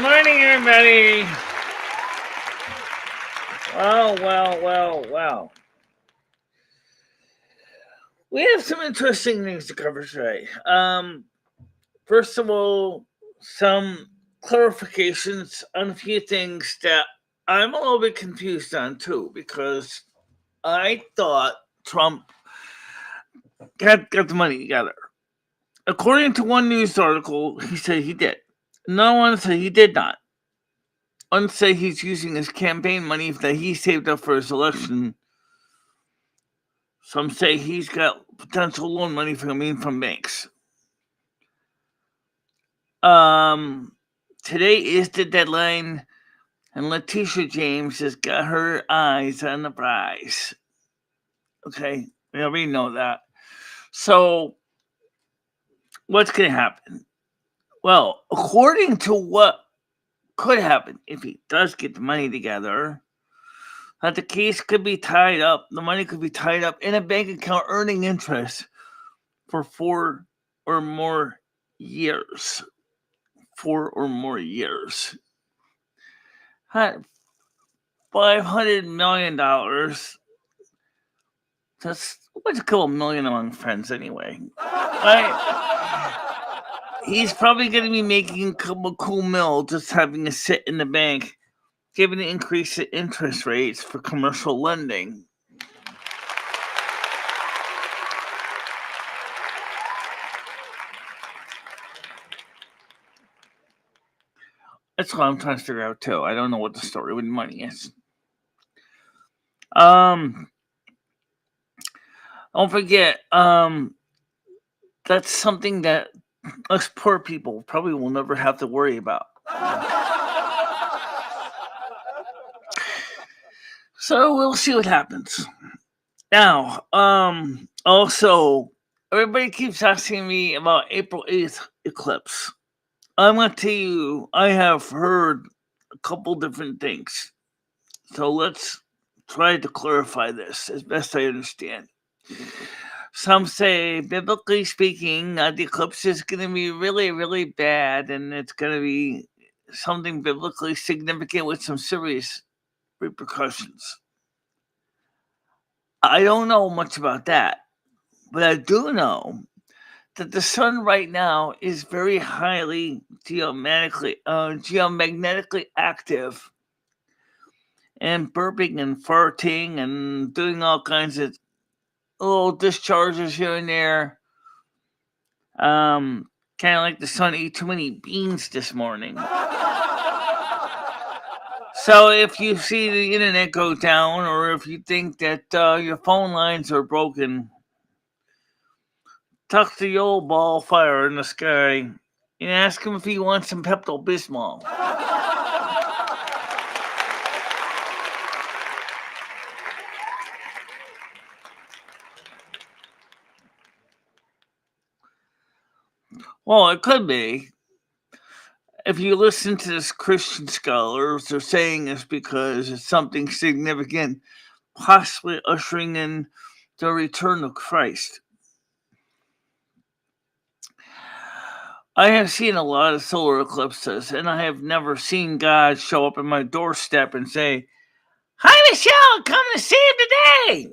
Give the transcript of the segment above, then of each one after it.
morning, everybody. Well. We have some interesting things to cover today. First of all, some clarifications on a few things that I'm a little bit confused on too, because I thought Trump got the money together. According to one news article, he said he did. Another one said he did not. One say he's using his campaign money that he saved up for his election. Some say he's got potential loan money coming from banks. Today is the deadline, and Letitia James has got her eyes on the prize. Okay, we already know that. So, what's going to happen? Well, according to what could happen if he does get the money together, that the case could be tied up, the money could be tied up in a bank account earning interest for 4 or more years. 4 or more years. $500 million. That's what's a couple million among friends anyway. Right? He's probably going to be making a couple cool mil just having to sit in the bank, given the increase in interest rates for commercial lending. That's what I'm trying to figure out too. I don't know what the story with money is. Don't forget, that's something that us poor people probably will never have to worry about. So we'll see what happens. Now, also, everybody keeps asking me about April 8th eclipse. I'm going to tell you, I have heard a couple different things. So let's try to clarify this as best I understand. Some say, biblically speaking, the eclipse is going to be really, really bad, and it's going to be something biblically significant with some serious repercussions. I don't know much about that, but I do know that the sun right now is very highly geomagnetically active, and burping and farting and doing all kinds of little discharges here and there. Kind of like the sun ate too many beans this morning. So if you see the internet go down, or if you think that your phone lines are broken, talk to the old ball fire in the sky and ask him if he wants some Pepto Bismol. Well, it could be. If you listen to this Christian scholars, they're saying this because it's something significant, possibly ushering in the return of Christ. I have seen a lot of solar eclipses, and I have never seen God show up at my doorstep and say, "Hi, Michele, come to see him today.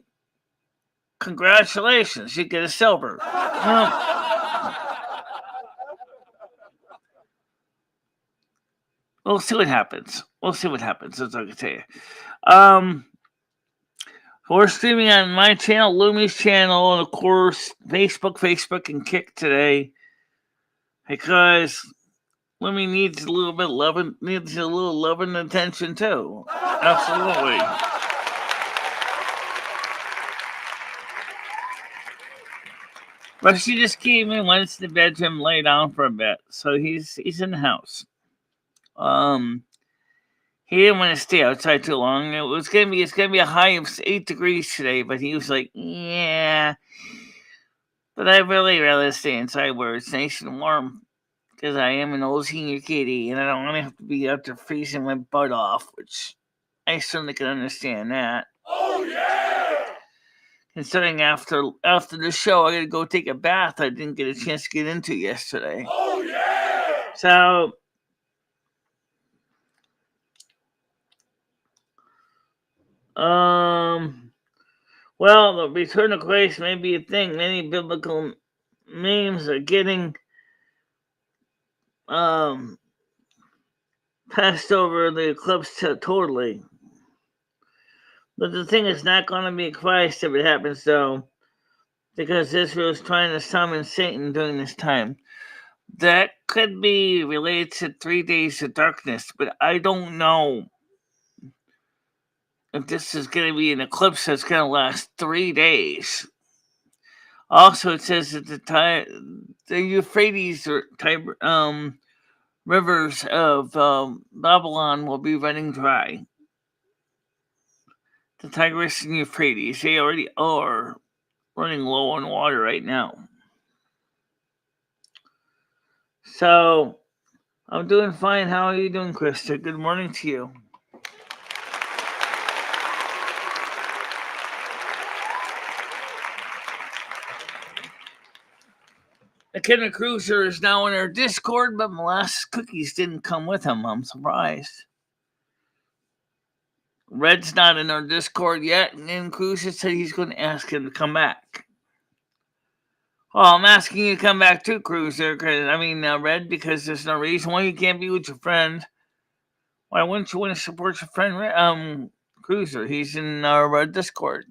Congratulations, you get a silver." We'll see what happens. That's all I can tell you. We're streaming on my channel, Lumi's channel, and of course Facebook, and Kick today, because Lumi needs a little love and attention too. Absolutely. But she just came in, went to the bedroom, lay down for a bit, so he's in the house. He didn't want to stay outside too long. It's gonna be a high of 8 degrees today, but he was like, yeah. But I really rather stay inside where it's nice and warm, because I am an old senior kitty, and I don't want to have to be out there freezing my butt off, which I certainly can understand that. Oh yeah! Considering after the show, I got to go take a bath I didn't get a chance to get into yesterday. Oh yeah! So Well, the return of Christ may be a thing. Many biblical names are getting um passed over the eclipse totally. But the thing is not going to be Christ if it happens, though, because Israel is trying to summon Satan during this time. That could be related to 3 days of darkness, but I don't know if this is going to be an eclipse that's going to last 3 days. Also, it says that the Euphrates or rivers of Babylon will be running dry. The Tigris and Euphrates, they already are running low on water right now. So, I'm doing fine. How are you doing, Krista? Good morning to you. The Kenneth Cruiser is now in our Discord, but Molasses Cookies didn't come with him. I'm surprised. Red's not in our Discord yet, and Cruiser said he's going to ask him to come back. Well, I'm asking you to come back too, Cruiser, Red, because there's no reason why you can't be with your friend. Why wouldn't you want to support your friend, Cruiser? He's in our Discord.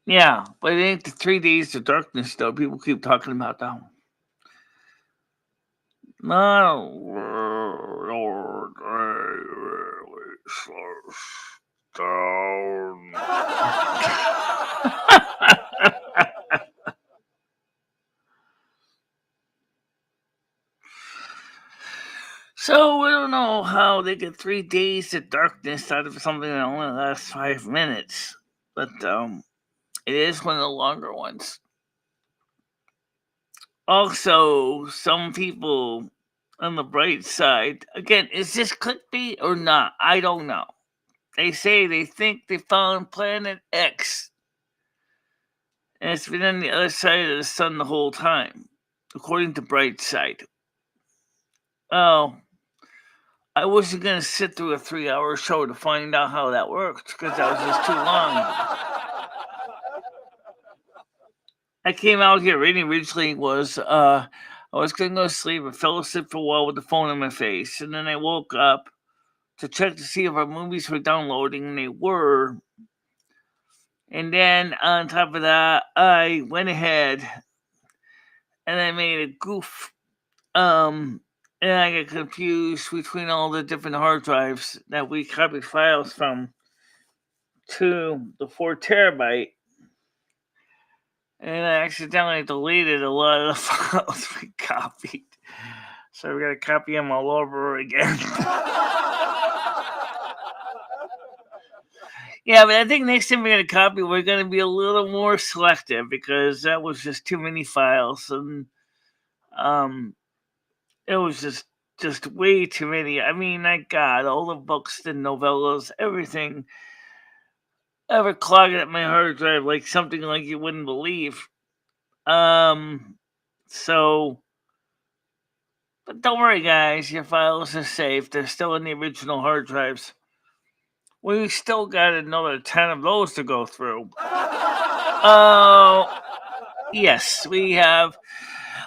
Yeah, but it ain't the 3 days of darkness, though. People keep talking about that. No, Lord, down. So we don't know how they get 3 days of darkness out of something that only lasts 5 minutes, but it is one of the longer ones. Also, some people on the bright side, again, is this clickbait or not? I don't know. They say they think they found Planet X, and it's been on the other side of the sun the whole time, according to Brightside. Oh, I wasn't going to sit through a 3-hour show to find out how that worked, because that was just too long. I came out here originally was I was going to go to sleep. I fell asleep for a while with the phone in my face, and then I woke up to check to see if our movies were downloading, and they were. And then on top of that, I went ahead and I made a goof. And I got confused between all the different hard drives that we copied files from to the 4 terabyte. And I accidentally deleted a lot of the files we copied. So we gotta copy them all over again. Yeah, but I think next time we're gonna copy, we're gonna be a little more selective, because that was just too many files, and it was just way too many. I mean, I got all the books, the novellas, everything ever clogging up my hard drive like something like you wouldn't believe. So, but don't worry, guys, your files are safe. They're still in the original hard drives. We still got another 10 of those to go through. Oh, yes, we have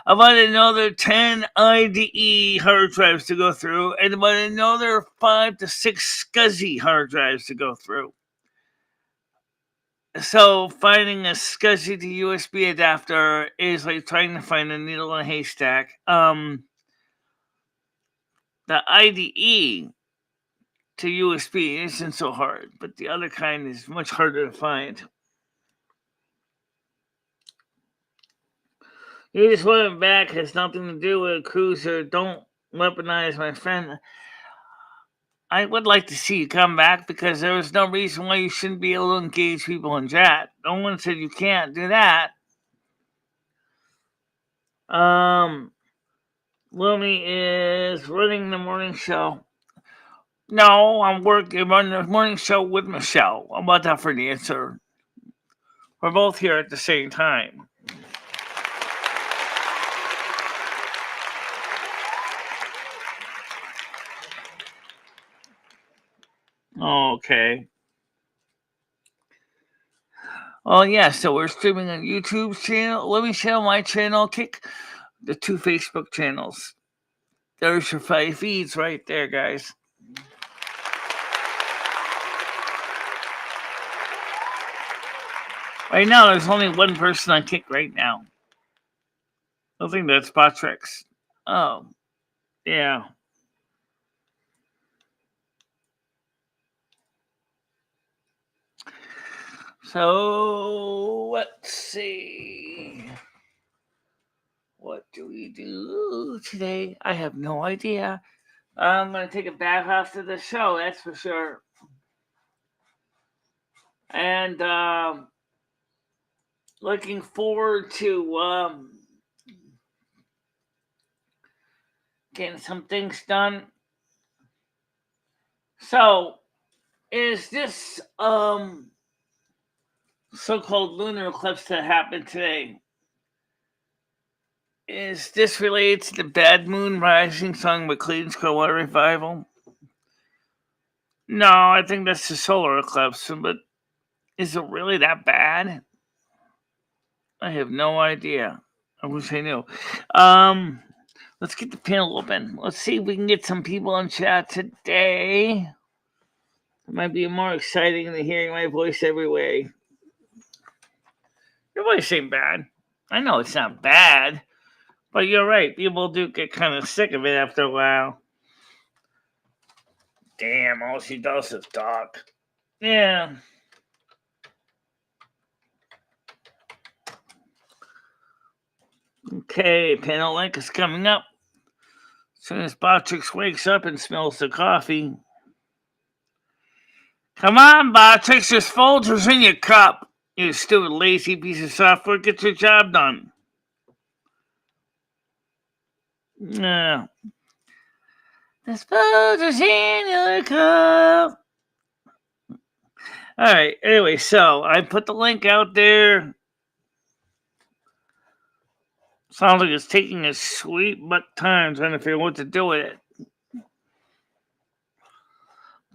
about another 10 IDE hard drives to go through, and about another 5 to 6 SCSI hard drives to go through. So finding a SCSI to USB adapter is like trying to find a needle in a haystack. The IDE to USB isn't so hard, but the other kind is much harder to find. You just went back, has nothing to do with a cruiser. Don't weaponize my friend. I would like to see you come back, because there is no reason why you shouldn't be able to engage people in chat. No one said you can't do that. Lumi is running the morning show. No, I'm running the morning show with Michelle. How about that for the answer? We're both here at the same time. Okay. Oh, yeah, so we're streaming on YouTube channel, Lumi channel, my channel, Kick, the 2 Facebook channels. There's your 5 feeds right there, guys. Right now, there's only one person on Kick right now. I think that's Patrick's. Oh, yeah. So, let's see. What do we do today? I have no idea. I'm going to take a bath after the show, that's for sure. And looking forward to getting some things done. So, is this so-called lunar eclipse that happened today, is this related to the Bad Moon Rising song by Creedence Clearwater Revival? No, I think that's the solar eclipse, but is it really that bad? I have no idea. I wish I knew. Let's get the panel open. Let's see if we can get some people on chat today. It might be more exciting than hearing my voice every way. Your voice ain't bad. I know it's not bad, but you're right. People do get kind of sick of it after a while. Damn, all she does is talk. Yeah. Okay, panel link is coming up. As soon as Botrix wakes up and smells the coffee. Come on, Botrix, there's Folgers in your cup. You stupid lazy piece of software, get your job done. Yeah. There's Folgers in your cup. Alright, anyway, so I put the link out there. Sounds like it's taking a sweet butt time trying to figure out what to do with it.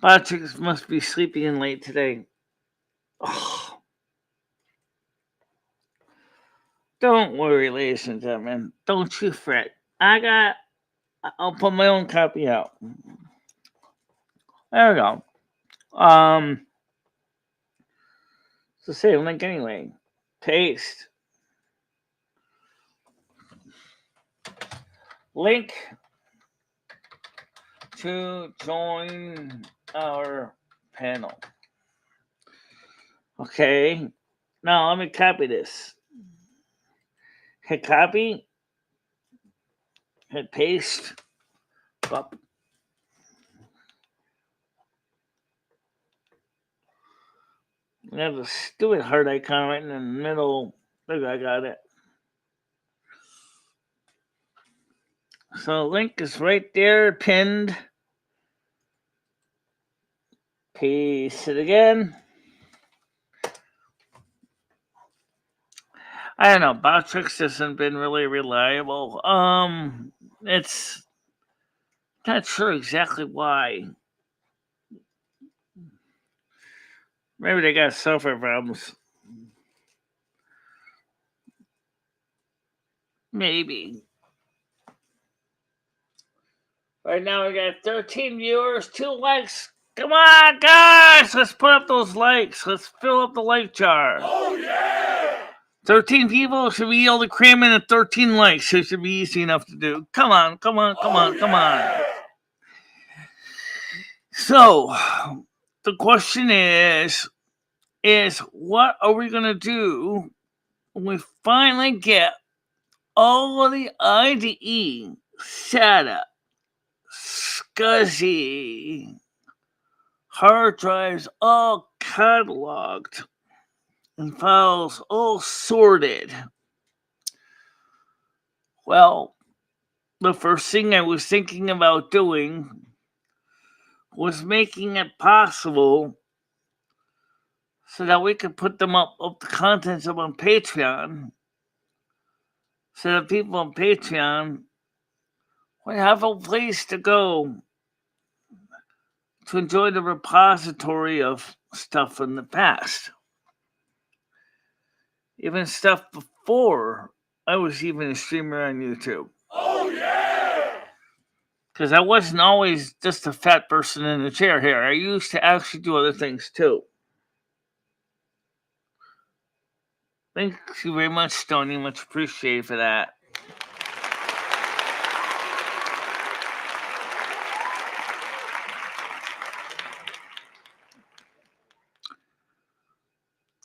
Botrix must be sleeping in late today. Oh. Don't worry, ladies and gentlemen. Don't you fret. I'll put my own copy out. There we go. So save link anyway. Paste. Link to join our panel. Okay. Now let me copy this. Hit copy. Hit paste. Up. I have a stupid heart icon right in the middle. Look, I got it. So link is right there, pinned. Paste it again. I don't know. Botrix hasn't been really reliable. It's not sure exactly why. Maybe they got software problems. Maybe. Right now we got 13 viewers, 2 likes. Come on, guys! Let's put up those likes. Let's fill up the like jar. Oh, yeah! 13 people should be able to cram in at 13 likes. It should be easy enough to do. Come on. So, the question is what are we going to do when we finally get all of the IDE set up, SCSI, hard drives all cataloged, and files all sorted? Well, the first thing I was thinking about doing was making it possible so that we could put them up the contents of on Patreon, so that people on Patreon would have a place to go to enjoy the repository of stuff from the past. Even stuff before I was even a streamer on YouTube. Oh yeah! Because I wasn't always just a fat person in a chair here. I used to actually do other things too. Thank you very much, Stony. Much appreciated for that.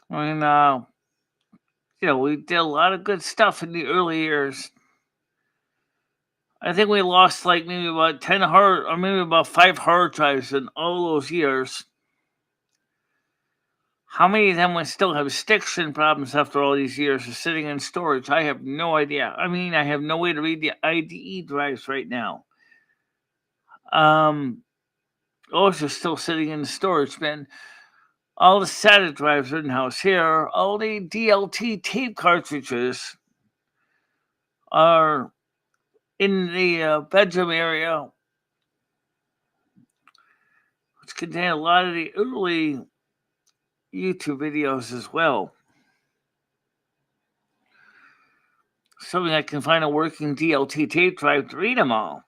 And, we did a lot of good stuff in the early years. I think we lost like maybe about 10 hard, or maybe about 5 hard drives in all those years. How many of them would still have stiction problems after all these years of sitting in storage? I have no idea. I mean, I have no way to read the IDE drives right now. Those are still sitting in the storage bin. All the SATA drives are in house here. All the DLT tape cartridges are in the bedroom area, which contain a lot of the early YouTube videos as well. Something I can find a working DLT tape drive to read them all.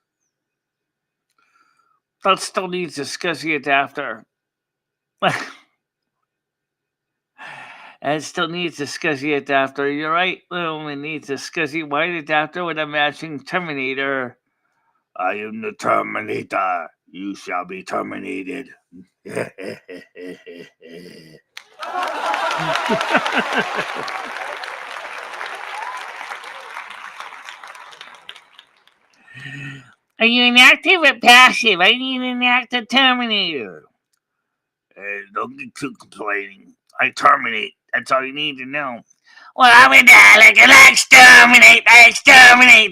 That still needs a SCSI adapter. It still needs a SCSI adapter. You're right, Lumi. It needs a SCSI wide adapter with a matching terminator. I am the Terminator. You shall be terminated. Are you an active or passive? I need an active Terminator. Don't get too complaining. I terminate. That's all you need to know. Well, I'm a Dalek and I exterminate.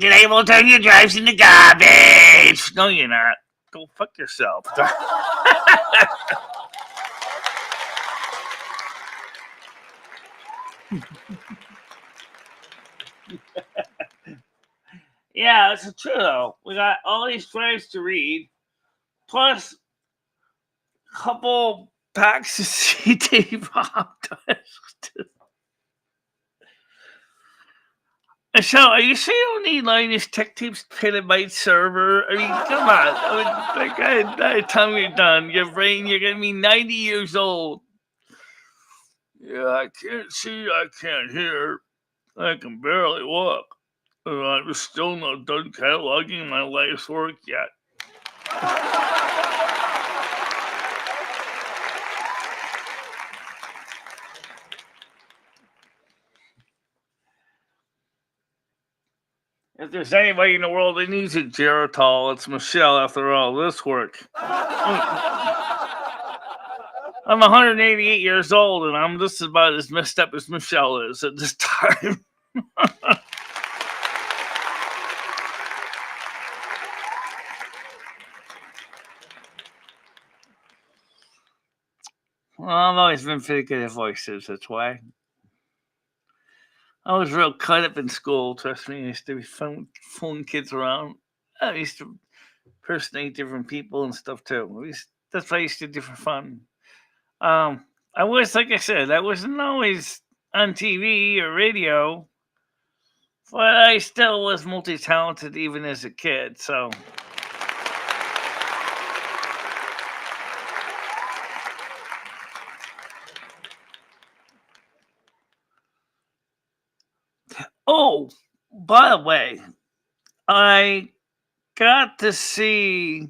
And I will turn your drives into garbage. No, you're not. Go fuck yourself. Yeah, it's true though. We got all these drives to read, plus a couple packs of CD-ROM discs. So, are you sure you don't need Linus Tech Tapes petabyte server? I mean, come on. By the time you're done, your brain, you're going to be 90 years old. Yeah, I can't see, I can't hear. I can barely walk. I'm still not done cataloging my life's work yet. If there's anybody in the world that needs a Geritol, it's Michele after all this work. I'm 188 years old, and I'm just about as messed up as Michele is at this time. Well, I've always been pretty good at voices, that's why. I was real cut up in school, trust me. I used to be fooling kids around. I used to impersonate different people and stuff too. That's what I used to do for fun. I was, like I said, I wasn't always on TV or radio, but I still was multi-talented even as a kid, so. Oh, by the way, I got to see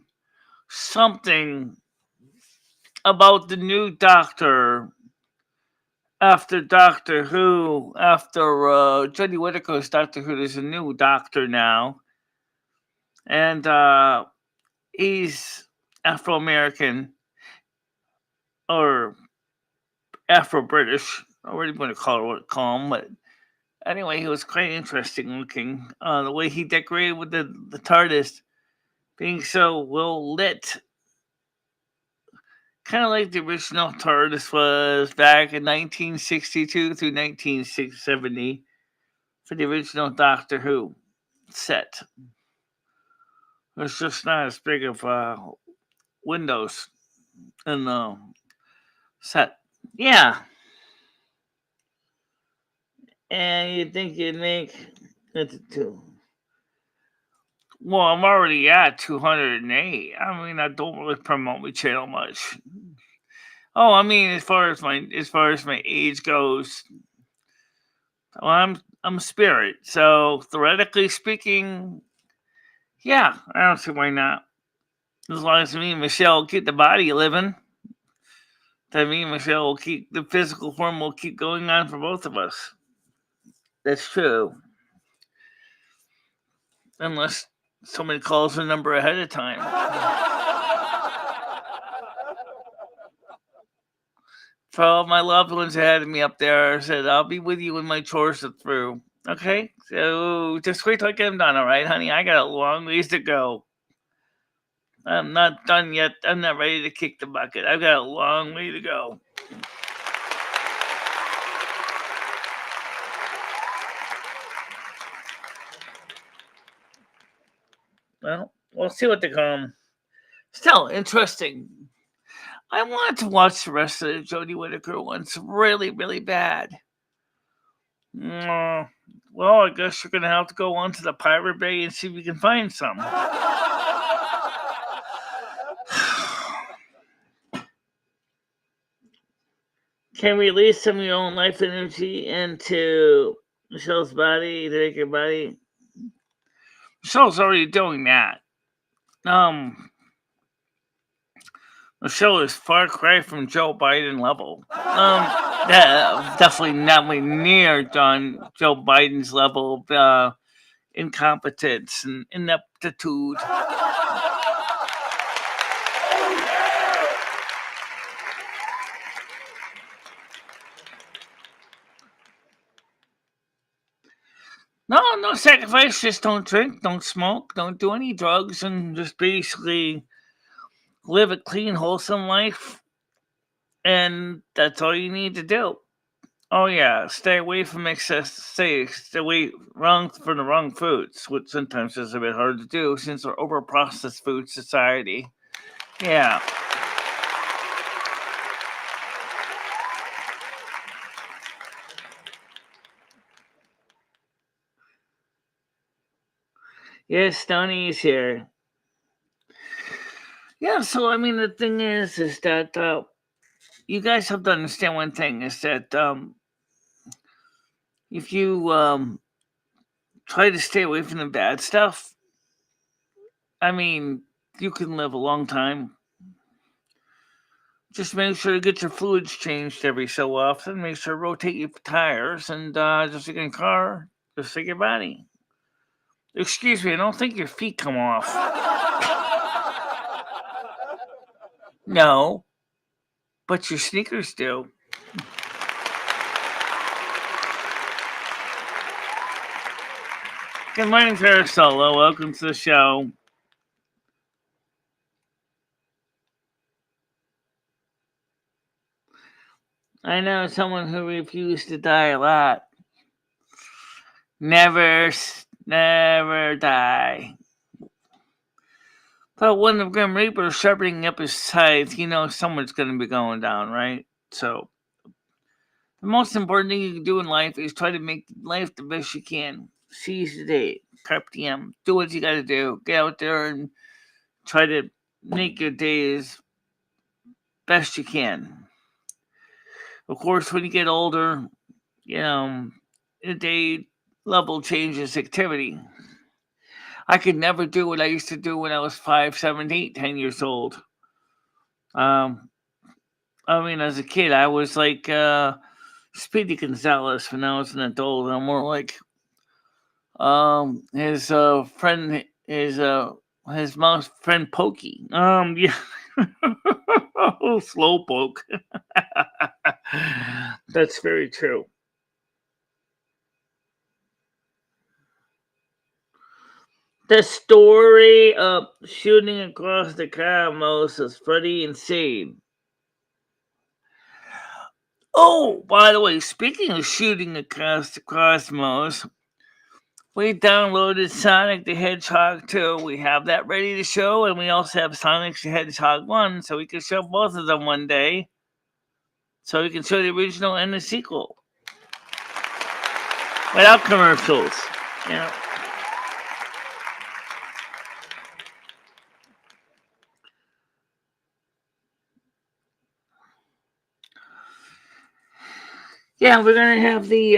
something about the new Doctor after Doctor Who, after Jodie Whittaker's Doctor Who. There's a new Doctor now, and he's Afro-American or Afro-British. I already want to call him, but anyway, he was quite interesting looking. The way he decorated with the TARDIS being so well lit kind of like the original TARDIS was back in 1962 through 1970 for the original Doctor Who set. It's just not as big of windows in the set. Yeah, and you think you'd make it to. Well, I'm already at 208. I mean, I don't really promote my channel much. Oh, I mean, as far as my age goes, well, I'm a spirit. So theoretically speaking, yeah, I don't see why not. As long as me and Michelle keep the body living, then me and Michelle will keep the physical form will keep going on for both of us. That's true. Unless somebody calls the number ahead of time. For all my loved ones that had me up there, I said, I'll be with you when my chores are through. Okay? So just wait till I get them done, all right, honey? I got a long ways to go. I'm not done yet. I'm not ready to kick the bucket. I've got a long way to go. Well, we'll see what they come. Still interesting. I wanted to watch the rest of the Jodie Whittaker ones really, really bad. Well, I guess you're gonna have to go on to the Pirate Bay and see if you can find some. Can release some of your own life energy into Michelle's body to make your body. Michelle's already doing that. Michelle is far cry from Joe Biden level. Definitely not near Joe Biden's level of incompetence and ineptitude. No sacrifice. Just don't drink, don't smoke, don't do any drugs, and just basically live a clean, wholesome life. And that's all you need to do. Oh yeah, stay away from excess. Stay away from the wrong foods, which sometimes is a bit hard to do since we're over processed food society. Yeah. Yes, Stoney's here. Yeah, so I mean, the thing is that you guys have to understand one thing: is that if you try to stay away from the bad stuff, I mean, you can live a long time. Just make sure to get your fluids changed every so often. Make sure to rotate your tires, and just like in a car, just like your body. Excuse me, I don't think your feet come off. No, but your sneakers do. Good morning, Parasolo. Welcome to the show. I know someone who refused to die a lot. Never die. But when the Grim Reaper is sharpening up his scythe, you know someone's going to be going down, right? So, the most important thing you can do in life is try to make life the best you can. Seize the day. Carpe diem. Do what you got to do. Get out there and try to make your day as best you can. Of course, when you get older, you know, the day level changes activity. I could never do what I used to do when I was 5, 7, 8, 10 years old. I mean, as a kid, I was like Speedy Gonzalez. When I was an adult, I'm more like his friend, his mom's friend Pokey. Yeah, Slowpoke. That's very true. The story of shooting across the cosmos is pretty insane. Oh, by the way, speaking of shooting across the cosmos, we downloaded Sonic the Hedgehog 2. We have that ready to show, and we also have Sonic the Hedgehog 1, so we can show both of them one day. So we can show the original and the sequel. Without commercials. Yeah. Yeah, we're gonna have the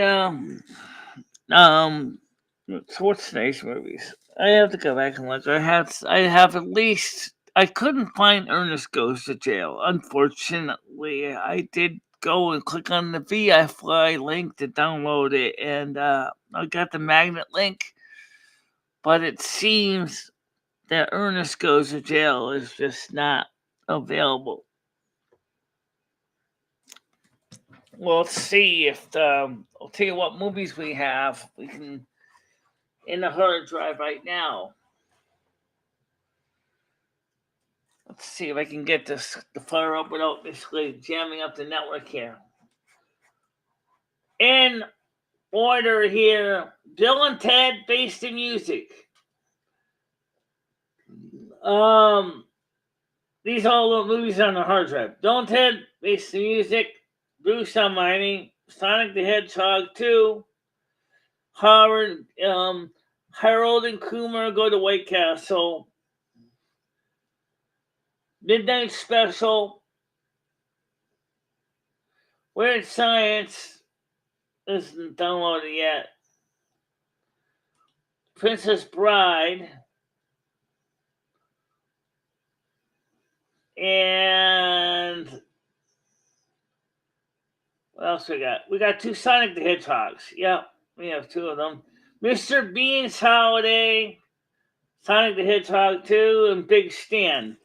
Schwarzenegger movies. I have to go back and look. I have at least. I couldn't find Ernest Goes to Jail. Unfortunately, I did go and click on the VFY link to download it, and I got the magnet link. But it seems that Ernest Goes to Jail is just not available. Well, let's see if I'll tell you what movies we have. We can in the hard drive right now. Let's see if I can get this to fire up without basically jamming up the network here. In order here, Bill and Ted based in music. These are all the movies on the hard drive. Bill and Ted based in music. Bruce Almighty, Sonic the Hedgehog 2, Harold and Kumar Go to White Castle, Midnight Special, Weird Science isn't downloaded yet, Princess Bride, and what else we got? We got 2 Sonic the Hedgehogs. Yep, we have 2 of them. Mr. Bean's Holiday, Sonic the Hedgehog 2, and Big Stan.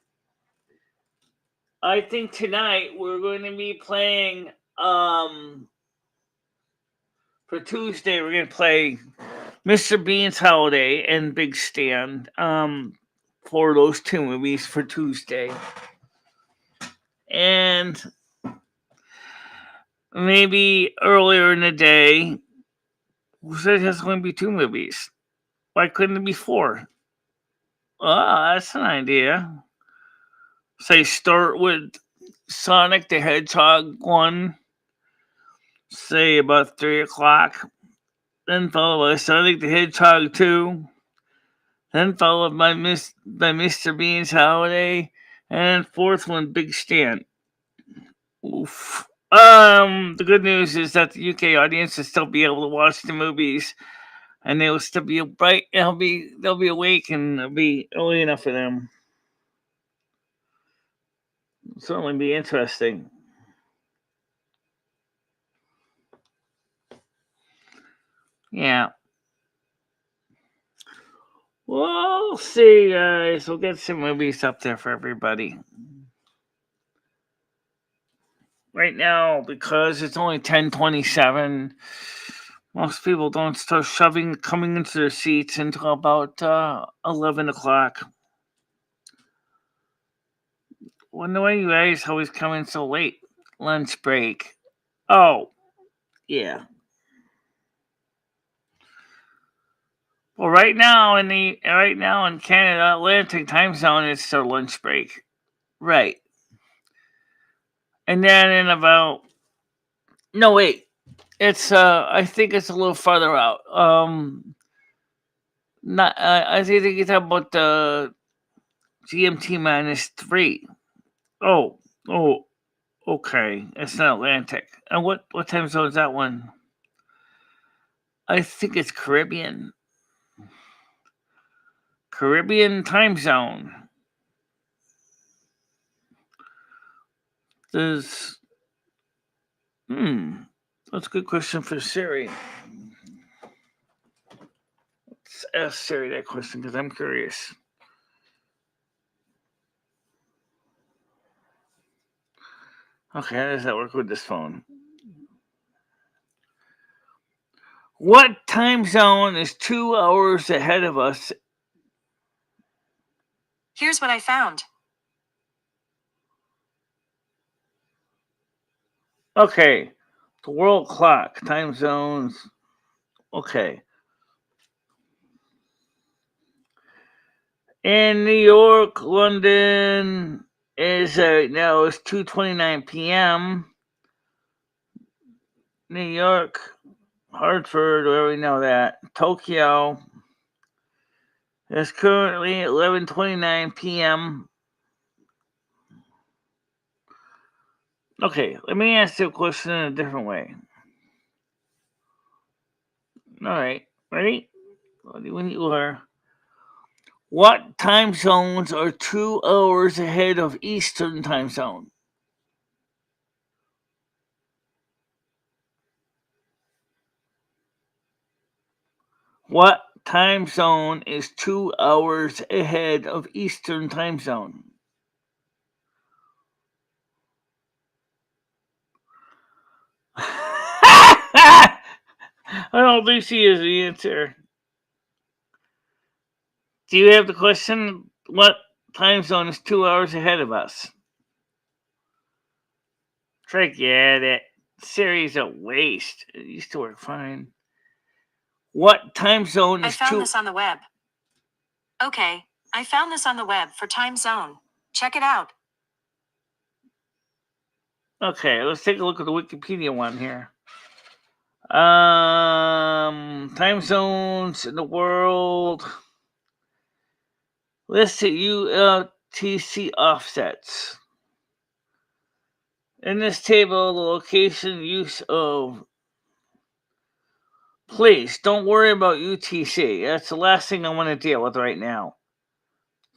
I think tonight we're going to be playing, for Tuesday, we're going to play Mr. Bean's Holiday and Big Stan, for those 2 movies for Tuesday. And maybe earlier in the day, who said there's going to be 2 movies? Why couldn't it be 4? Oh, that's an idea. Say start with Sonic the Hedgehog 1, say about 3 o'clock, then followed by Sonic the Hedgehog 2, then followed by Mr. Bean's Holiday, and 4th one, Big Stan. Oof. The good news is that the UK audience will still be able to watch the movies, and they'll still be bright. They'll be awake, and it'll be early enough for them. It'll certainly be interesting. Yeah. We'll see, guys. We'll get some movies up there for everybody. Right now, because it's only 10:27, most people don't start coming into their seats until about 11 o'clock. Wonder why you guys always come in so late. Lunch break. Oh, yeah. Well, right now in Canada Atlantic time zone, it's their lunch break. Right. And then in about no wait, it's I think it's a little farther out. Not I think it's about the GMT -3. Oh, oh, okay. It's not Atlantic. And what time zone is that one? I think it's Caribbean. Caribbean time zone. Does that's a good question for Siri. Let's ask Siri that question because I'm curious. Okay, how does that work with this phone? What time zone is 2 hours ahead of us? Here's what I found. Okay, The world clock, time zones. Okay. In New York, London is now it's 2:29 p.m. New York, Hartford, where we know that. Tokyo is currently 11:29 p.m. Okay, let me ask you a question in a different way. All right, ready? When you are. What time zones are 2 hours ahead of Eastern time zone? What time zone is 2 hours ahead of Eastern time zone? I don't think she is the answer. Do you have the question? What time zone is 2 hours ahead of us? Forget it. Siri's a waste. It used to work fine. What time zone I is found this on the web. Okay, I found this on the web for time zone. Check it out. Okay, let's take a look at the Wikipedia one here. Time zones in the world. Listed UTC offsets. In this table, the location use of. Please don't worry about UTC. That's the last thing I want to deal with right now.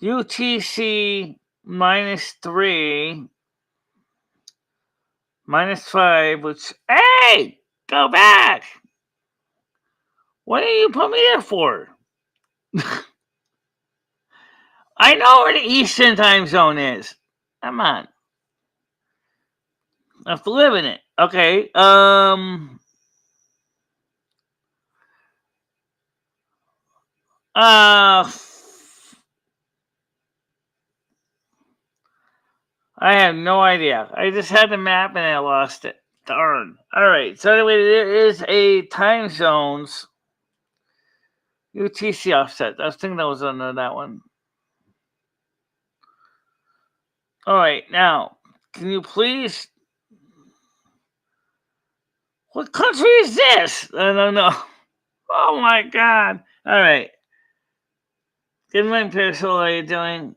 UTC -3, -5, which. Hey! Go back! What do you put me there for? I know where the Eastern time zone is. Come on. I have to live in it. Okay. I have no idea. I just had the map and I lost it. Darn. All right. So anyway, there is a time zones UTC offset. I was thinking that was under that one. All right. Now, can you please? What country is this? I don't know. Oh my God. All right. Good morning, Pearsall. How are you doing?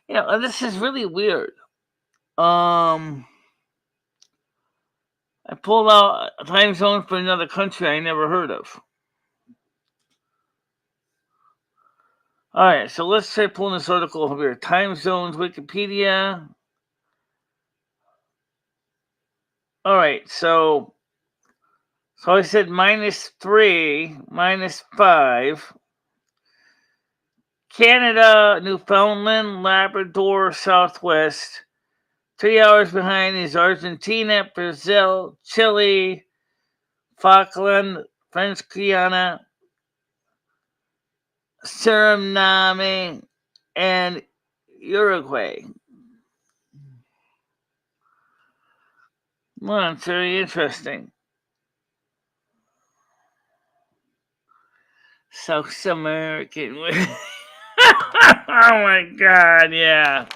Yeah, this is really weird. I pulled out a time zone for another country I never heard of. All right, so let's try pulling this article over here. Time zones, Wikipedia. All right, so I said -3, -5. Canada, Newfoundland, Labrador, Southwest. 3 hours behind is Argentina, Brazil, Chile, Falkland, French Guiana, Suriname, and Uruguay. Well, it's very interesting. South American. Oh my God, yeah.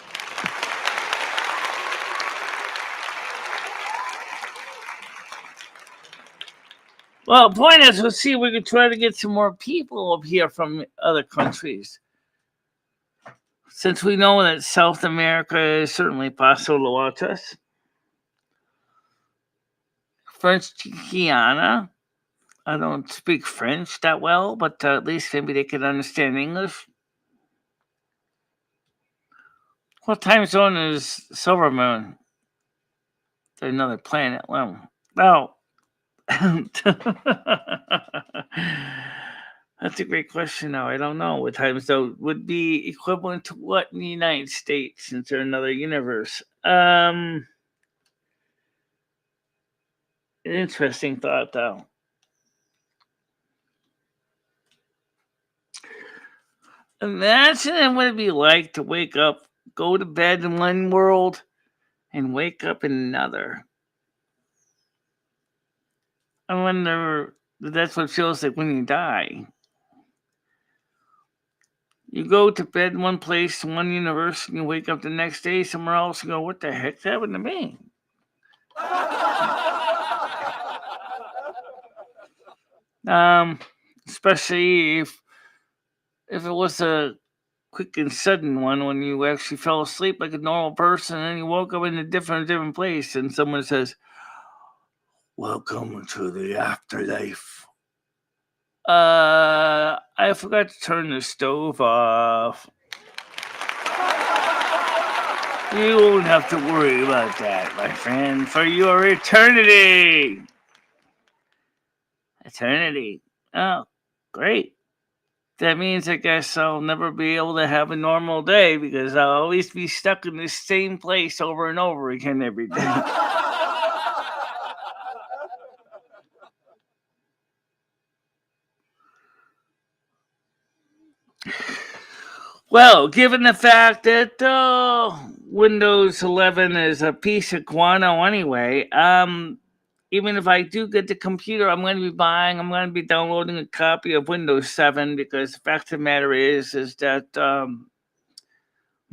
Well, the point is, we'll see if we can try to get some more people up here from other countries. Since we know that South America is certainly possible to watch us. French Guiana. I don't speak French that well, but at least maybe they can understand English. What time zone is Silver Moon? They're another planet. Well, no. That's a great question. Now I don't know what time zone would be equivalent to what in the United States, since they're another universe. Interesting thought, though. Imagine what it'd be like to wake up, go to bed in one world, and wake up in another. I wonder if that's what it feels like when you die. You go to bed in one place, in one universe, and you wake up the next day somewhere else and go, what the heck happened to me? Especially if it was a quick and sudden one when you actually fell asleep like a normal person and you woke up in a different place and someone says, welcome to the afterlife. I forgot to turn the stove off. You won't have to worry about that, my friend, for your eternity. Eternity. Oh, great. That means I guess I'll never be able to have a normal day because I'll always be stuck in the same place over and over again every day. Well, given the fact that Windows 11 is a piece of guano anyway, even if I do get the computer, I'm going to be downloading a copy of Windows 7 because the fact of the matter is that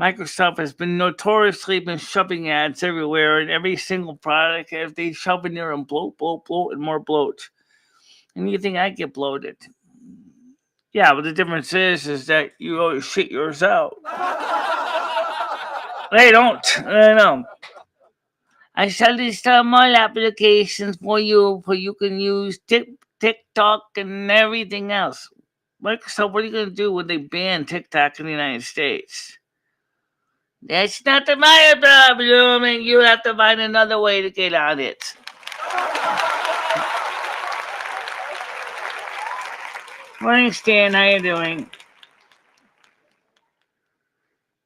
Microsoft has been notoriously shoving ads everywhere in every single product. If they shove in there and bloat, and more bloat. And you think I get bloated? Yeah, but the difference is that you always shit yours out. They don't. I know. I shall install more applications for you can use TikTok and everything else. Microsoft, what are you going to do when they ban TikTok in the United States? That's not my problem, and you have to find another way to get on it. Morning, Stan. How you doing?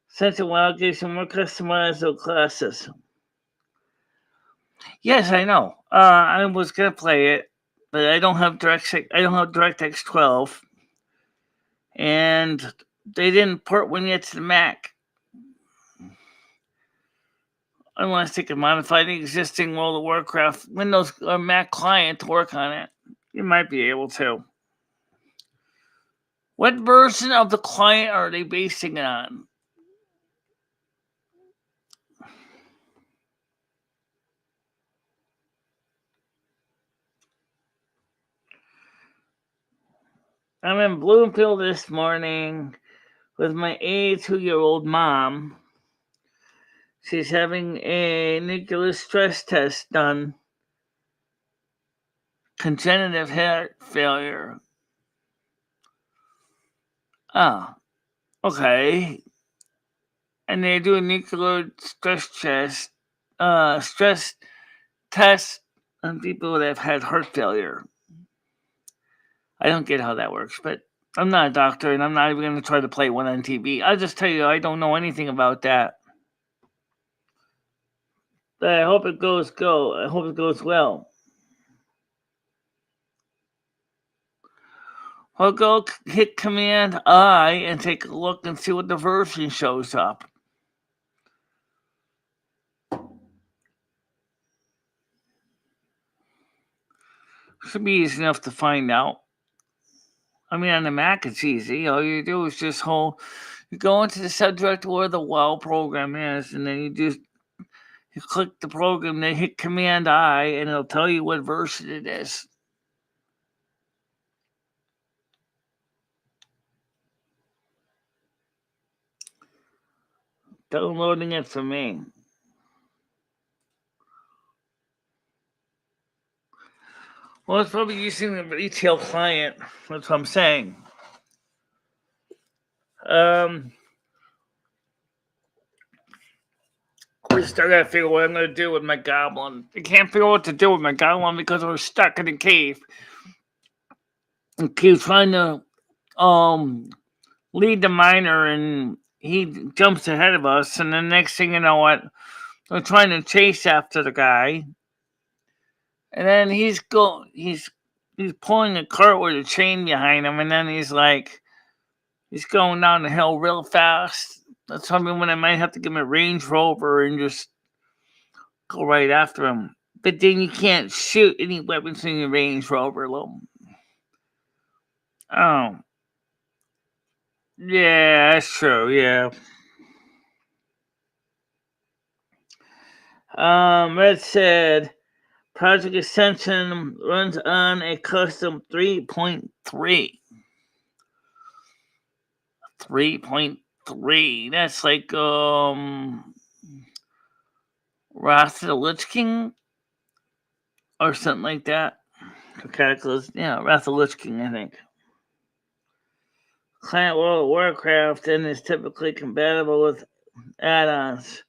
Since a while, give some more customizable classes. Yes, I know. I was gonna play it, but I don't have DirectX 12, and they didn't port one yet to the Mac. Unless they can modify the existing World of Warcraft Windows or Mac client to work on it, you might be able to. What version of the client are they basing it on? I'm in Bloomfield this morning with my 82-year-old mom. She's having a nuclear stress test done. Congenital heart failure. Oh, okay. And they do a nuclear stress test on people that have had heart failure. I don't get how that works, but I'm not a doctor, and I'm not even going to try to play one on TV. I'll just tell you, I don't know anything about that. But I hope it goes well. I'll go hit Command I and take a look and see what the version shows up. Should be easy enough to find out. I mean, on the Mac, it's easy. All you do is you go into the subdirectory where the WoW program is, and then you click the program, then hit Command I, and it'll tell you what version it is. Downloading it for me. Well, it's probably using the retail client. That's what I'm saying. I still gotta figure out what I'm gonna do with my goblin. I can't figure out what to do with my goblin because we're stuck in a cave. And keep trying to lead the miner, and he jumps ahead of us. And the next thing you know, what we're trying to chase after the guy, and then he's pulling a cart with a chain behind him, and then he's going down the hill real fast. That's something when I might have to give him a Range Rover and just go right after him. but then you can't shoot any weapons in your Range Rover. Oh, yeah, that's true. Yeah. Red said Project Ascension runs on a custom 3.3. 3.3. That's like Wrath of the Lich King or something like that. Cataclysm, yeah, Wrath of the Lich King, I think. Client World of Warcraft and is typically compatible with add-ons,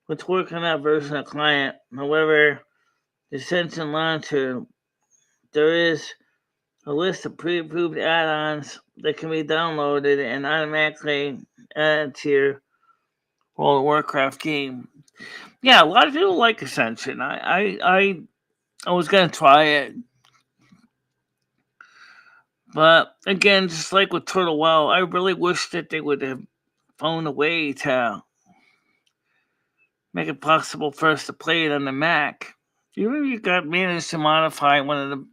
which work on that version of client. However, the Ascension launcher, there is a list of pre-approved add-ons that can be downloaded and automatically added to your World of Warcraft game. Yeah, a lot of people like Ascension. I was gonna try it, but again, just like with Turtle Well, I really wish that they would have found a way to make it possible for us to play it on the Mac. Even if you got managed to modify one of the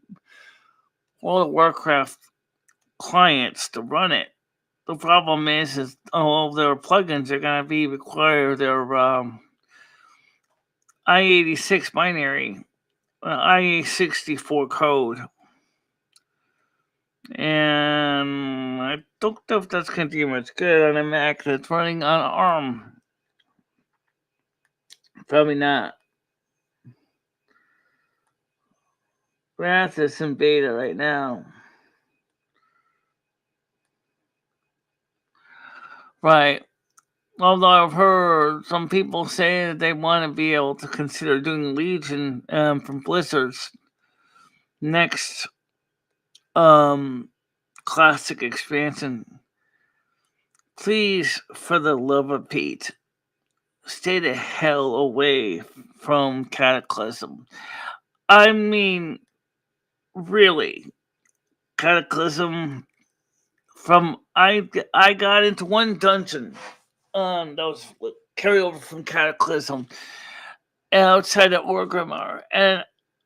World of Warcraft clients to run it. The problem is all of their plugins are going to be require their i86 binary, i64 code, and I don't know if that's going to do much good on a Mac that's running on ARM. Probably not. Wrath is in beta right now. Right. Although I've heard some people say that they want to be able to consider doing Legion from Blizzard's next classic expansion. Please, for the love of Pete, stay the hell away from Cataclysm. I mean, really, Cataclysm. I got into one dungeon that was carryover from Cataclysm outside of Orgrimmar, and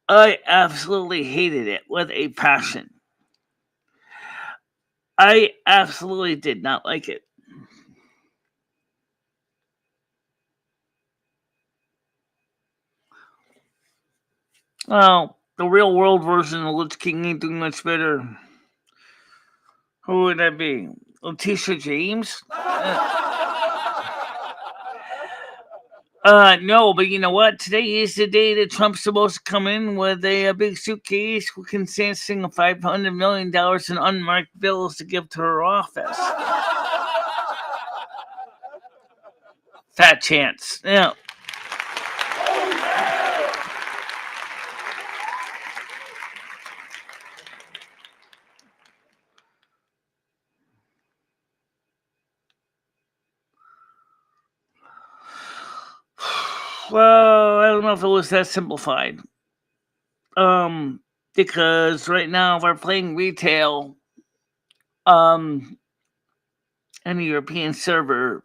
I absolutely hated it with a passion. I absolutely did not like it. Well, the real world version of Lich King ain't doing much better. Who would that be? Letitia James? No, but you know what? Today is the day that Trump's supposed to come in with a big suitcase consisting of $500 million in unmarked bills to give to her office. Fat chance. Yeah. Well, I don't know if it was that simplified. Because right now we're playing retail, on a European server,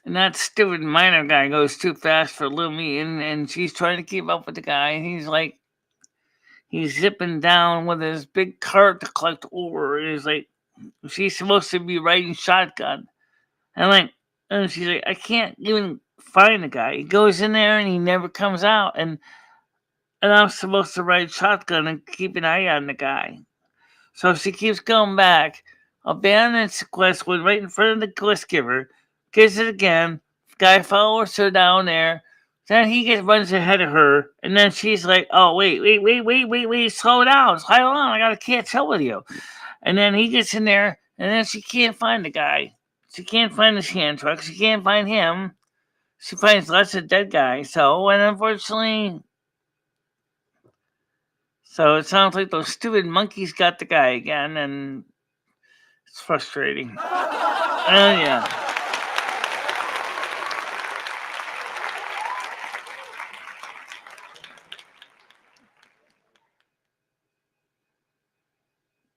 and that stupid miner guy goes too fast for Lumi, and she's trying to keep up with the guy, and he's zipping down with his big cart to collect ore, and he's like, she's supposed to be riding shotgun, and she's like, I can't even find the guy. He goes in there and he never comes out, and I'm supposed to ride shotgun and keep an eye on the guy. So she keeps going back, abandons the quest, went right in front of the quest giver, gets it again. Guy follows her down there. Then runs ahead of her, and then she's like, "Oh wait, slow down, I gotta catch up with you." And then he gets in there, and then she can't find the guy. She can't find the scan truck. She can't find him. She finds lots of dead guys. And unfortunately, so it sounds like those stupid monkeys got the guy again, and it's frustrating. Yeah.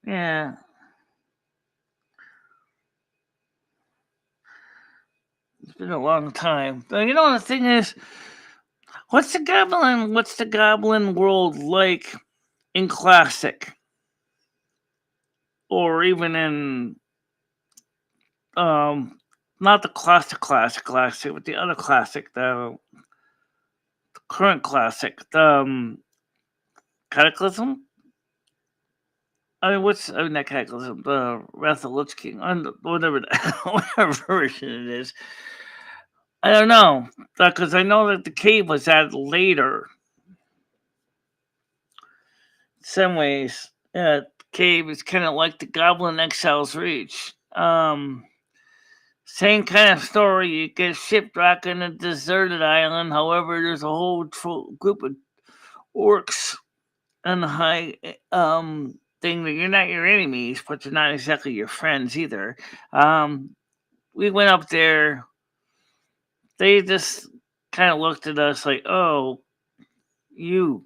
Yeah. It's been a long time. But you know, the thing is, What's the goblin world like in classic? Or even in not the classic, but the other classic, the current classic, the Cataclysm? Not Cataclysm, the Wrath of the Lich King, whatever whatever version it is. I don't know, because I know that the cave was added later. In some ways, cave is kind of like the Goblin Exile's Reach. Same kind of story. You get shipwrecked on a deserted island. However, there's a whole group of orcs on the high thing that you're not your enemies, but they're not exactly your friends either. We went up there. They just kind of looked at us like, "Oh, you."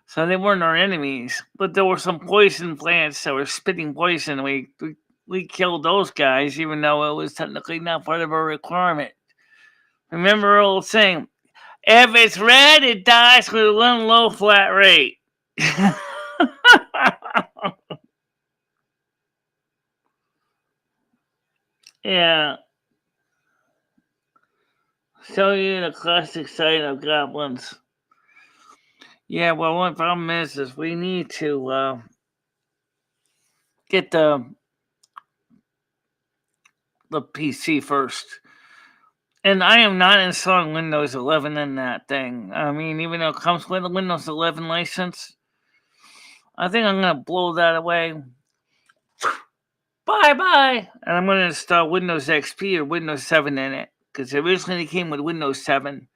So they weren't our enemies, but there were some poison plants that were spitting poison. We killed those guys, even though it was technically not part of our requirement. Remember old saying, if it's red, it dies with one low flat rate. Yeah. Show you the classic side of goblins. Yeah, well, one problem is we need to get the PC first. And I am not installing Windows 11 in that thing. I mean, even though it comes with a Windows 11 license, I think I'm going to blow that away. Bye-bye! And I'm going to install Windows XP or Windows 7 in it, because it originally came with Windows 7.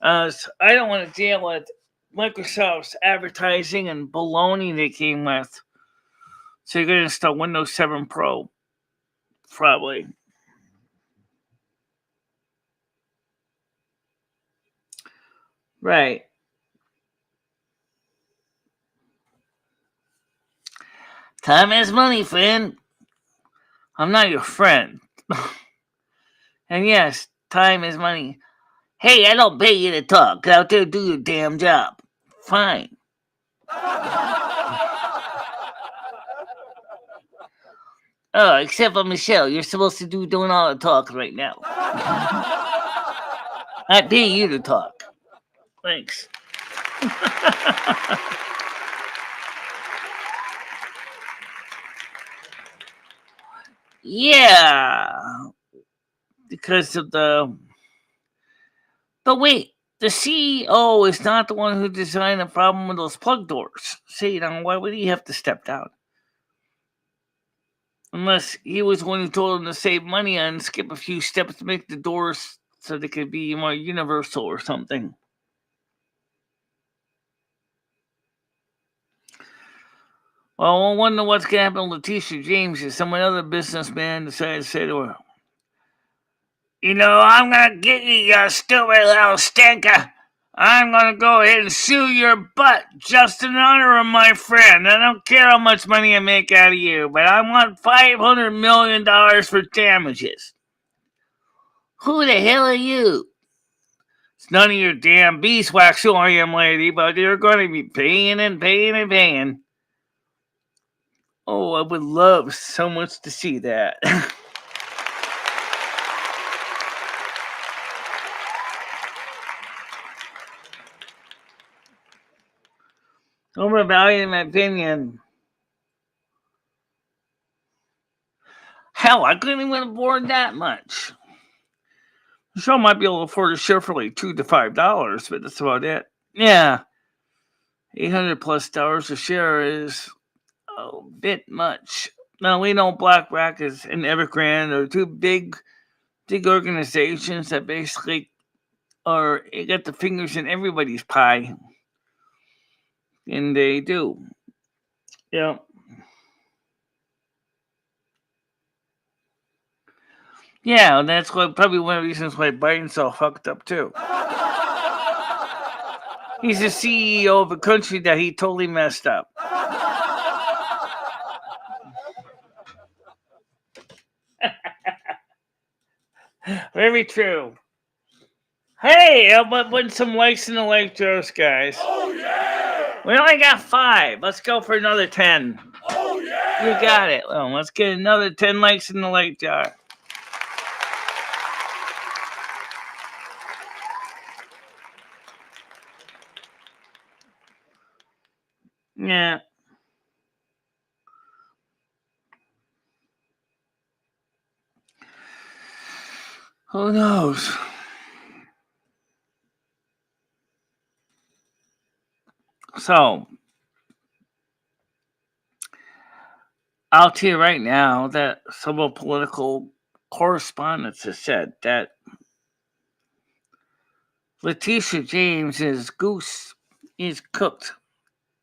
So I don't want to deal with Microsoft's advertising and baloney they came with. So you're going to install Windows 7 Pro, probably. Right. Time is money, friend. I'm not your friend. And yes, time is money. Hey, I don't pay you to talk. Get out there and do your damn job. Fine. Oh, except for Michele. You're supposed to doing all the talk right now. I pay you to talk. Thanks. Yeah. Because of the... But wait, the CEO is not the one who designed the problem with those plug doors. See, now why would he have to step down? Unless he was the one who told them to save money and skip a few steps to make the doors so they could be more universal or something. Well, I wonder what's going to happen to Letitia James if some other businessman decided to say to her, you know, I'm going to get you, you stupid little stinker. I'm going to go ahead and sue your butt just in honor of my friend. I don't care how much money I make out of you, but I want $500 million for damages. Who the hell are you? It's none of your damn beeswax, who I am, lady, but you're going to be paying and paying and paying. Oh, I would love so much to see that. Overvaluing my opinion. Hell, I couldn't even afford that much. The show might be able to afford a share for like $2 to $5, but that's about it. Yeah, $800+ a share is a bit much. Now we know BlackRock is and Evergrande are two big organizations that basically are got the fingers in everybody's pie, and they do. Yeah. Yeah, and that's probably one of the reasons why Biden's so fucked up too. He's the CEO of a country that he totally messed up. Very true. Hey, I'm putting some likes in the like jars, guys. Oh yeah! We only got 5. Let's go for another 10. Oh yeah! You got it. Well, let's get another 10 likes in the like jar. Yeah. Who knows? So, I'll tell you right now that some of political correspondents have said that Letitia James's goose is cooked.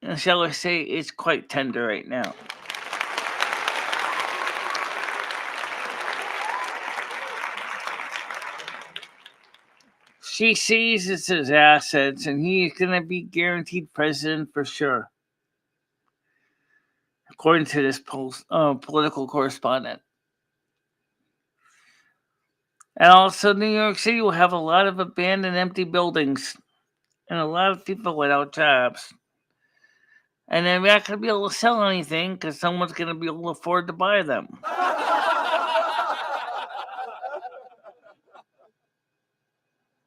And shall I say, it's quite tender right now. She seizes his assets, and he's going to be guaranteed president for sure, according to this political correspondent. And also, New York City will have a lot of abandoned, empty buildings, and a lot of people without jobs. And they're not going to be able to sell anything because someone's going to be able to afford to buy them.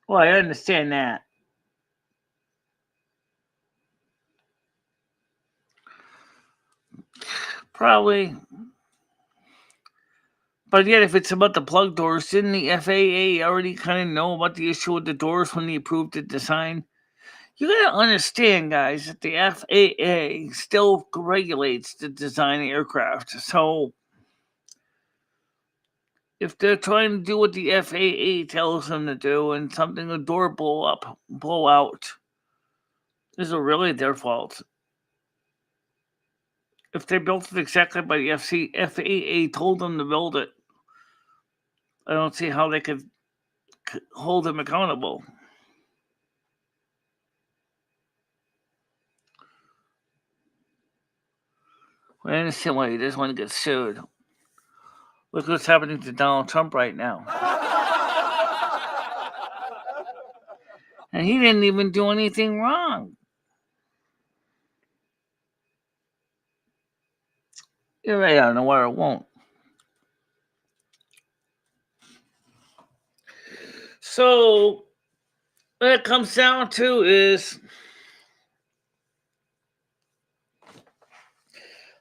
Well, I understand that. Probably. But yet, if it's about the plug doors, didn't the FAA already kind of know about the issue with the doors when they approved the design? You gotta understand, guys, that the FAA still regulates the design of aircraft. So, if they're trying to do what the FAA tells them to do and something the door blow out, is it really their fault? If they built it exactly by the FAA told them to build it, I don't see how they could hold them accountable. I understand why he doesn't want to get sued. Look what's happening to Donald Trump right now. And he didn't even do anything wrong. You're right, I don't know why it won't. So, what it comes down to is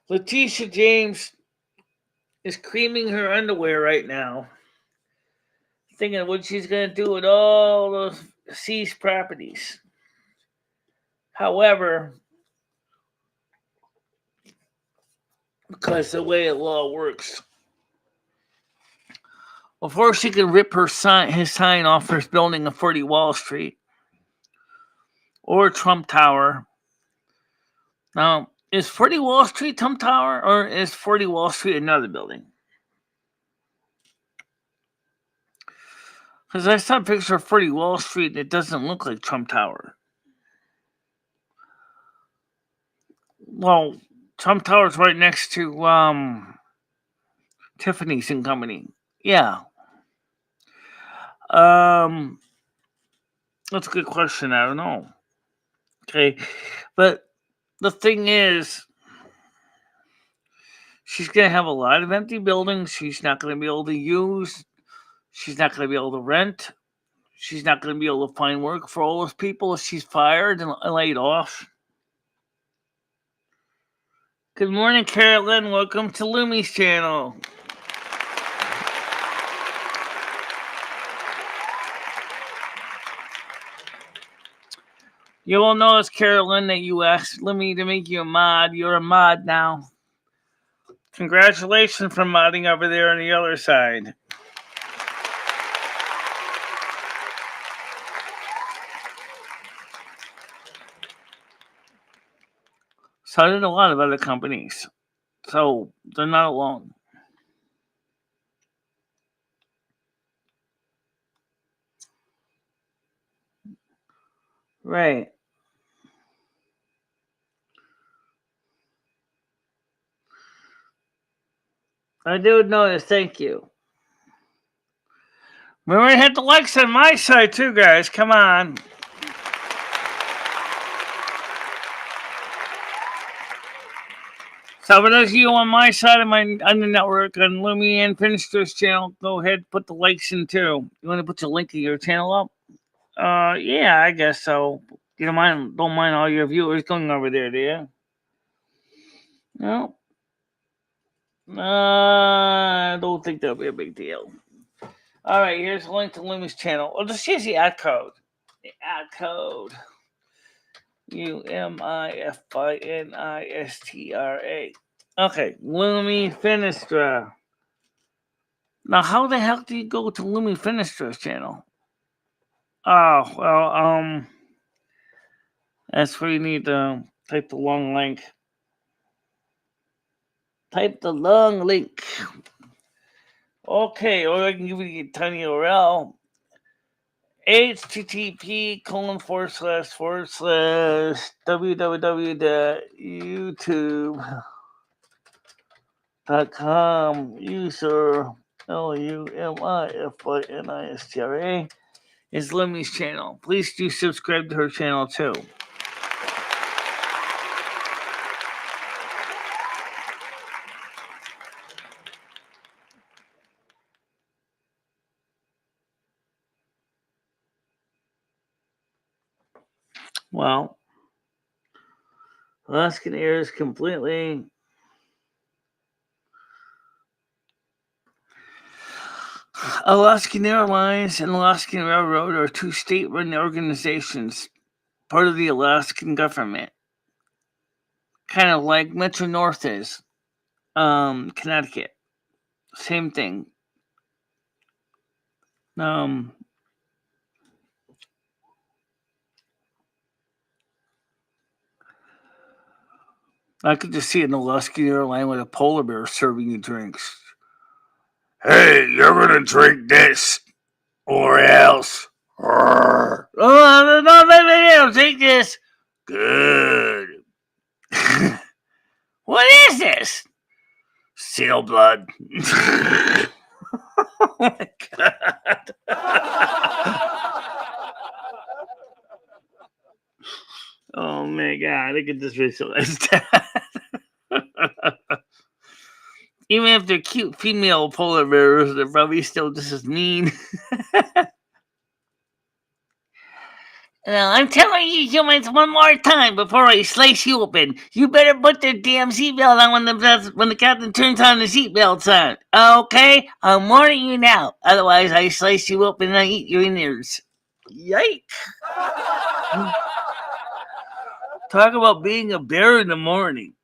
Letitia James is creaming her underwear right now, thinking of what she's going to do with all those seized properties. However, because the way the law works, before she can rip his sign off his building of 40 Wall Street or Trump Tower. Now, is 40 Wall Street Trump Tower or is 40 Wall Street another building? Because I saw a picture of 40 Wall Street and it doesn't look like Trump Tower. Well, Trump Tower's right next to Tiffany's and Company. Yeah. That's a good question. I don't know. Okay. But the thing is, she's going to have a lot of empty buildings she's not going to be able to use. She's not going to be able to rent. She's not going to be able to find work for all those people if she's fired and laid off. Good morning, Carolyn. Welcome to Lumi's channel. You will notice, Carolyn, that you asked Lumi to make you a mod. You're a mod now. Congratulations for modding over there on the other side. So did a lot of other companies. So they're not alone. Right. I do notice, thank you. We already had the likes on my side too, guys. Come on. So for those of you on my side of on the network on Lumi and Finistra's channel, go ahead and put the likes in too. You want to put the link of your channel up? Yeah, I guess so. You don't mind all your viewers going over there, do you? No. I don't think that'll be a big deal. All right, here's a link to Lumi's channel. Well, just use the ad code. The ad code. UMIFINISTRA. Okay, Lumi Finistra. Now, how the heck do you go to Lumi Finistra's channel? Oh, well, that's where you need to type the long link. Type the long link. Okay, or I can give you the tiny URL. http://www.youtube.com user LUMIFINISTRA is Lumi's channel. Please do subscribe to her channel too. Well, Alaskan Air is completely Alaskan Airlines and Alaskan Railroad are two state-run organizations, part of the Alaskan government. Kind of like Metro North is. Connecticut. Same thing. I could just see an Alaskan airline with a polar bear serving you drinks. Hey, you're gonna drink this, or else. Oh, no, take this. Good. What is this? Seal blood. Oh my god. Oh my god, I could just visualize that. Even if they're cute female polar bears, they're probably still just as mean. Now, I'm telling you humans one more time before I slice you open. You better put the damn seatbelt on when the captain turns on the seatbelt sign. Okay? I'm warning you now. Otherwise, I slice you open and I eat your innards. Yike. Talk about being a bear in the morning.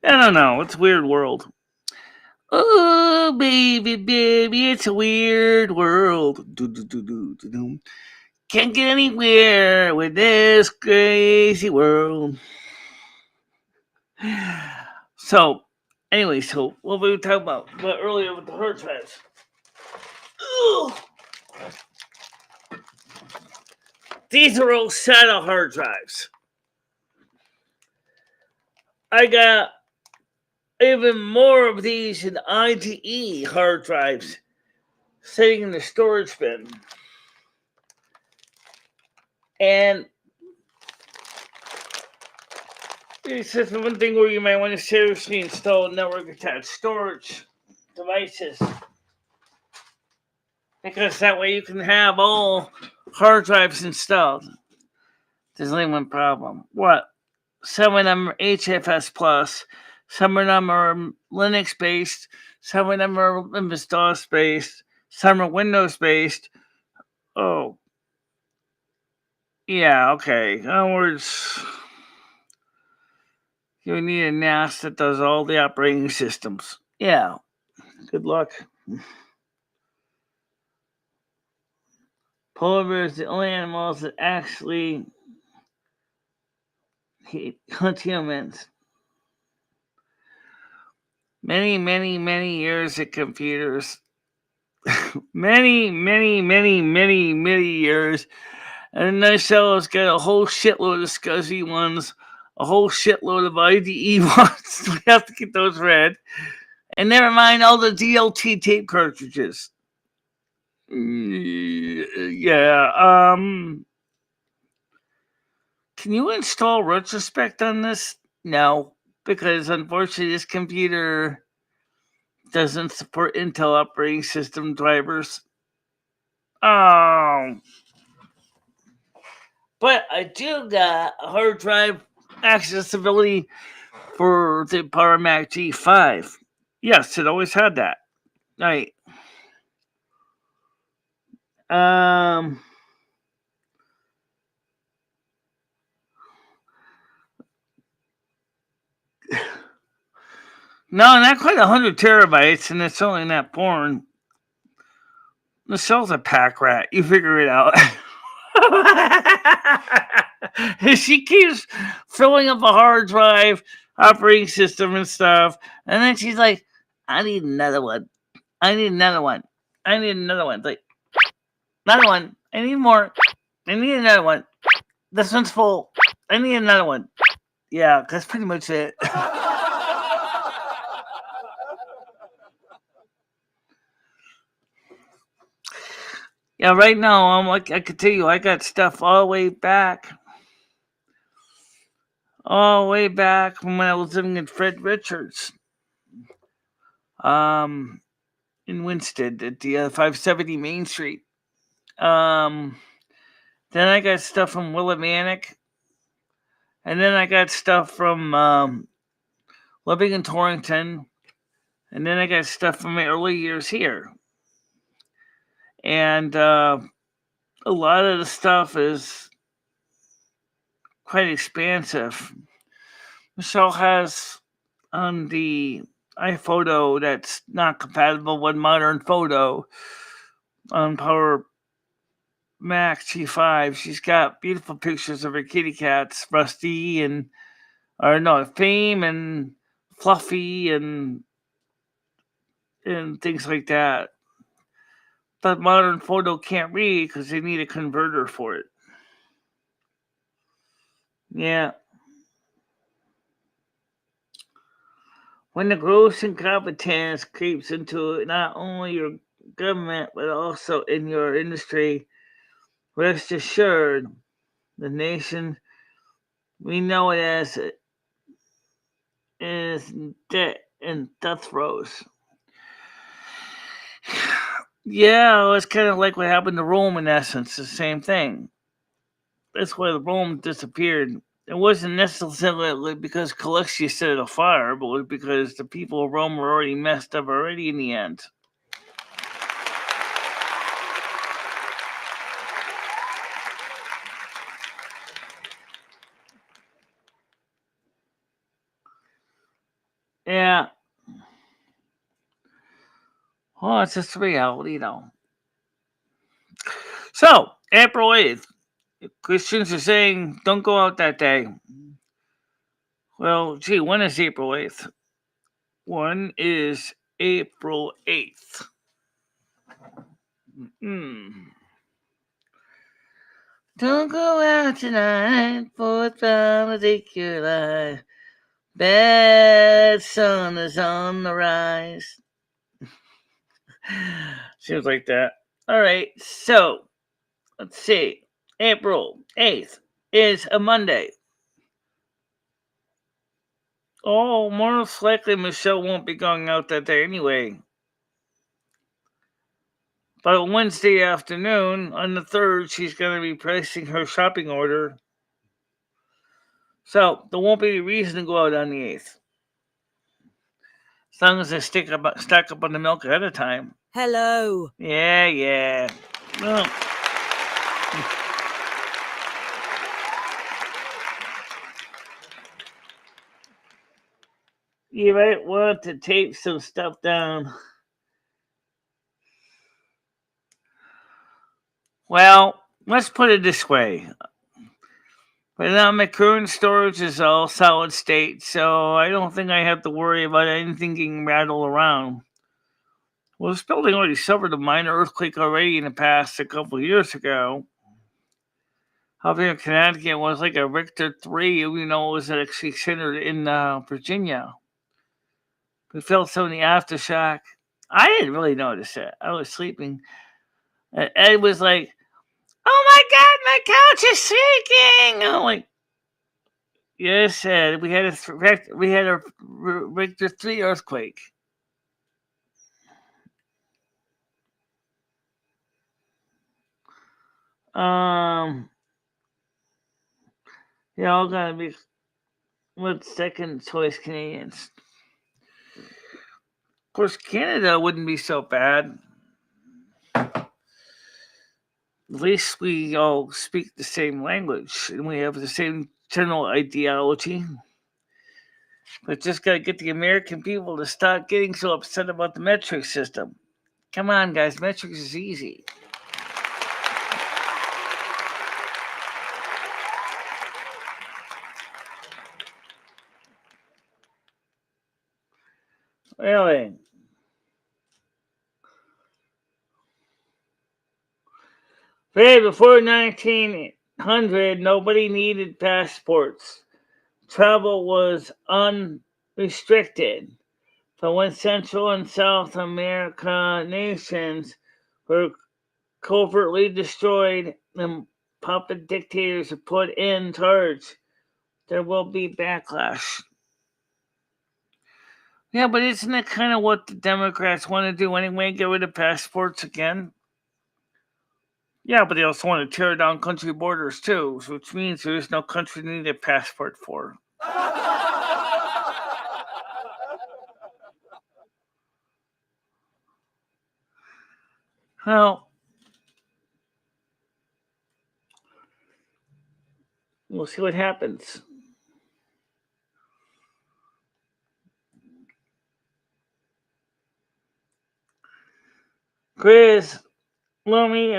I don't know. It's a weird world. Oh, baby, it's a weird world. Can't get anywhere with this crazy world. So, anyway, what we were talking about earlier with the hard drives. These are all SATA hard drives. I got even more of these in IDE hard drives sitting in the storage bin. And this is one thing where you might want to seriously install network attached storage devices. Because that way you can have all hard drives installed. There's only one problem. What? Some of them are HFS Plus. Some of them are Linux based. Some of them are MS-DOS based. Some are Windows based. Oh. Yeah, okay. In other words, you need a NAS that does all the operating systems. Yeah. Good luck. Polar bears are the only animals that actually hunt humans. Many, many, many years of computers. many years. And the nice cell's got a whole shitload of SCSI ones, a whole shitload of IDE ones. We have to get those read. And never mind all the DLT tape cartridges. Yeah. Can you install Retrospect on this? No, because unfortunately this computer doesn't support Intel operating system drivers. Oh. But I do got a hard drive accessibility for the Power Mac G5. Yes, it always had that. Right. Um. No, not quite 100 terabytes, and it's only not porn. The cell's a pack rat. You figure it out. She keeps filling up a hard drive, operating system, and stuff, and then she's like, "I need another one. I need another one. I need another one." It's like, another one. I need more. I need another one. This one's full. I need another one. Yeah, that's pretty much it. Yeah, right now I'm like I could tell you I got stuff all the way back from when I was living in Fred Richards, um, in Winsted at the 570 Main Street. Um, then I got stuff from Willimantic, and then I got stuff from living in Torrington, and then I got stuff from my early years here, and a lot of the stuff is quite expansive. Michelle has on the iPhoto that's not compatible with modern photo on Power Mac G5. She's got beautiful pictures of her kitty cats, Rusty and Fame and Fluffy and things like that. But modern photo can't read because they need a converter for it. Yeah. When the gross incompetence creeps into not only your government but also in your industry, rest assured, the nation we know it as is debt and death throes. Yeah, it's kind of like what happened to Rome in essence, the same thing. That's why Rome disappeared. It wasn't necessarily because Calexius set it afire, but it was because the people of Rome were already messed up already in the end. Yeah. Well, it's just reality, though. So, April 8th, Christians are saying don't go out that day. Well, gee, when is April 8th? One is April 8th. Don't go out tonight, for it's bound to take your life. Bad sun is on the rise. Seems like that. All right, so let's see. April 8th is a Monday. Oh, most likely Michelle won't be going out that day anyway. But Wednesday afternoon, on the 3rd, she's going to be placing her shopping order. So there won't be any reason to go out on the 8th. As long as they stack up on the milk ahead of time. Hello. Yeah. Well, you might want to tape some stuff down. Well, let's put it this way. But now my current storage is all solid state, so I don't think I have to worry about anything getting rattled around. Well, this building already suffered a minor earthquake already in the past a couple of years ago. up here in Connecticut was like a Richter 3, even though it was actually centered in Virginia. We felt some of the aftershock. I didn't really notice it. I was sleeping. Ed was like, "Oh my God, my couch is shaking!" I'm like, "Yes, Ed. We had a Richter 3 earthquake." Y'all gotta be with second choice Canadians. Of course, Canada wouldn't be so bad. At least we all speak the same language and we have the same general ideology. But just gotta get the American people to stop getting so upset about the metric system. Come on, guys, metrics is easy. Really? Hey, before 1900, nobody needed passports. Travel was unrestricted. But when Central and South America nations were covertly destroyed and puppet dictators are put in charge, there will be backlash. Yeah, but isn't that kind of what the Democrats want to do anyway? Get rid of passports again? Yeah, but they also want to tear down country borders too, which means there is no country to need a passport for. Well, we'll see what happens. Chris, Lumi,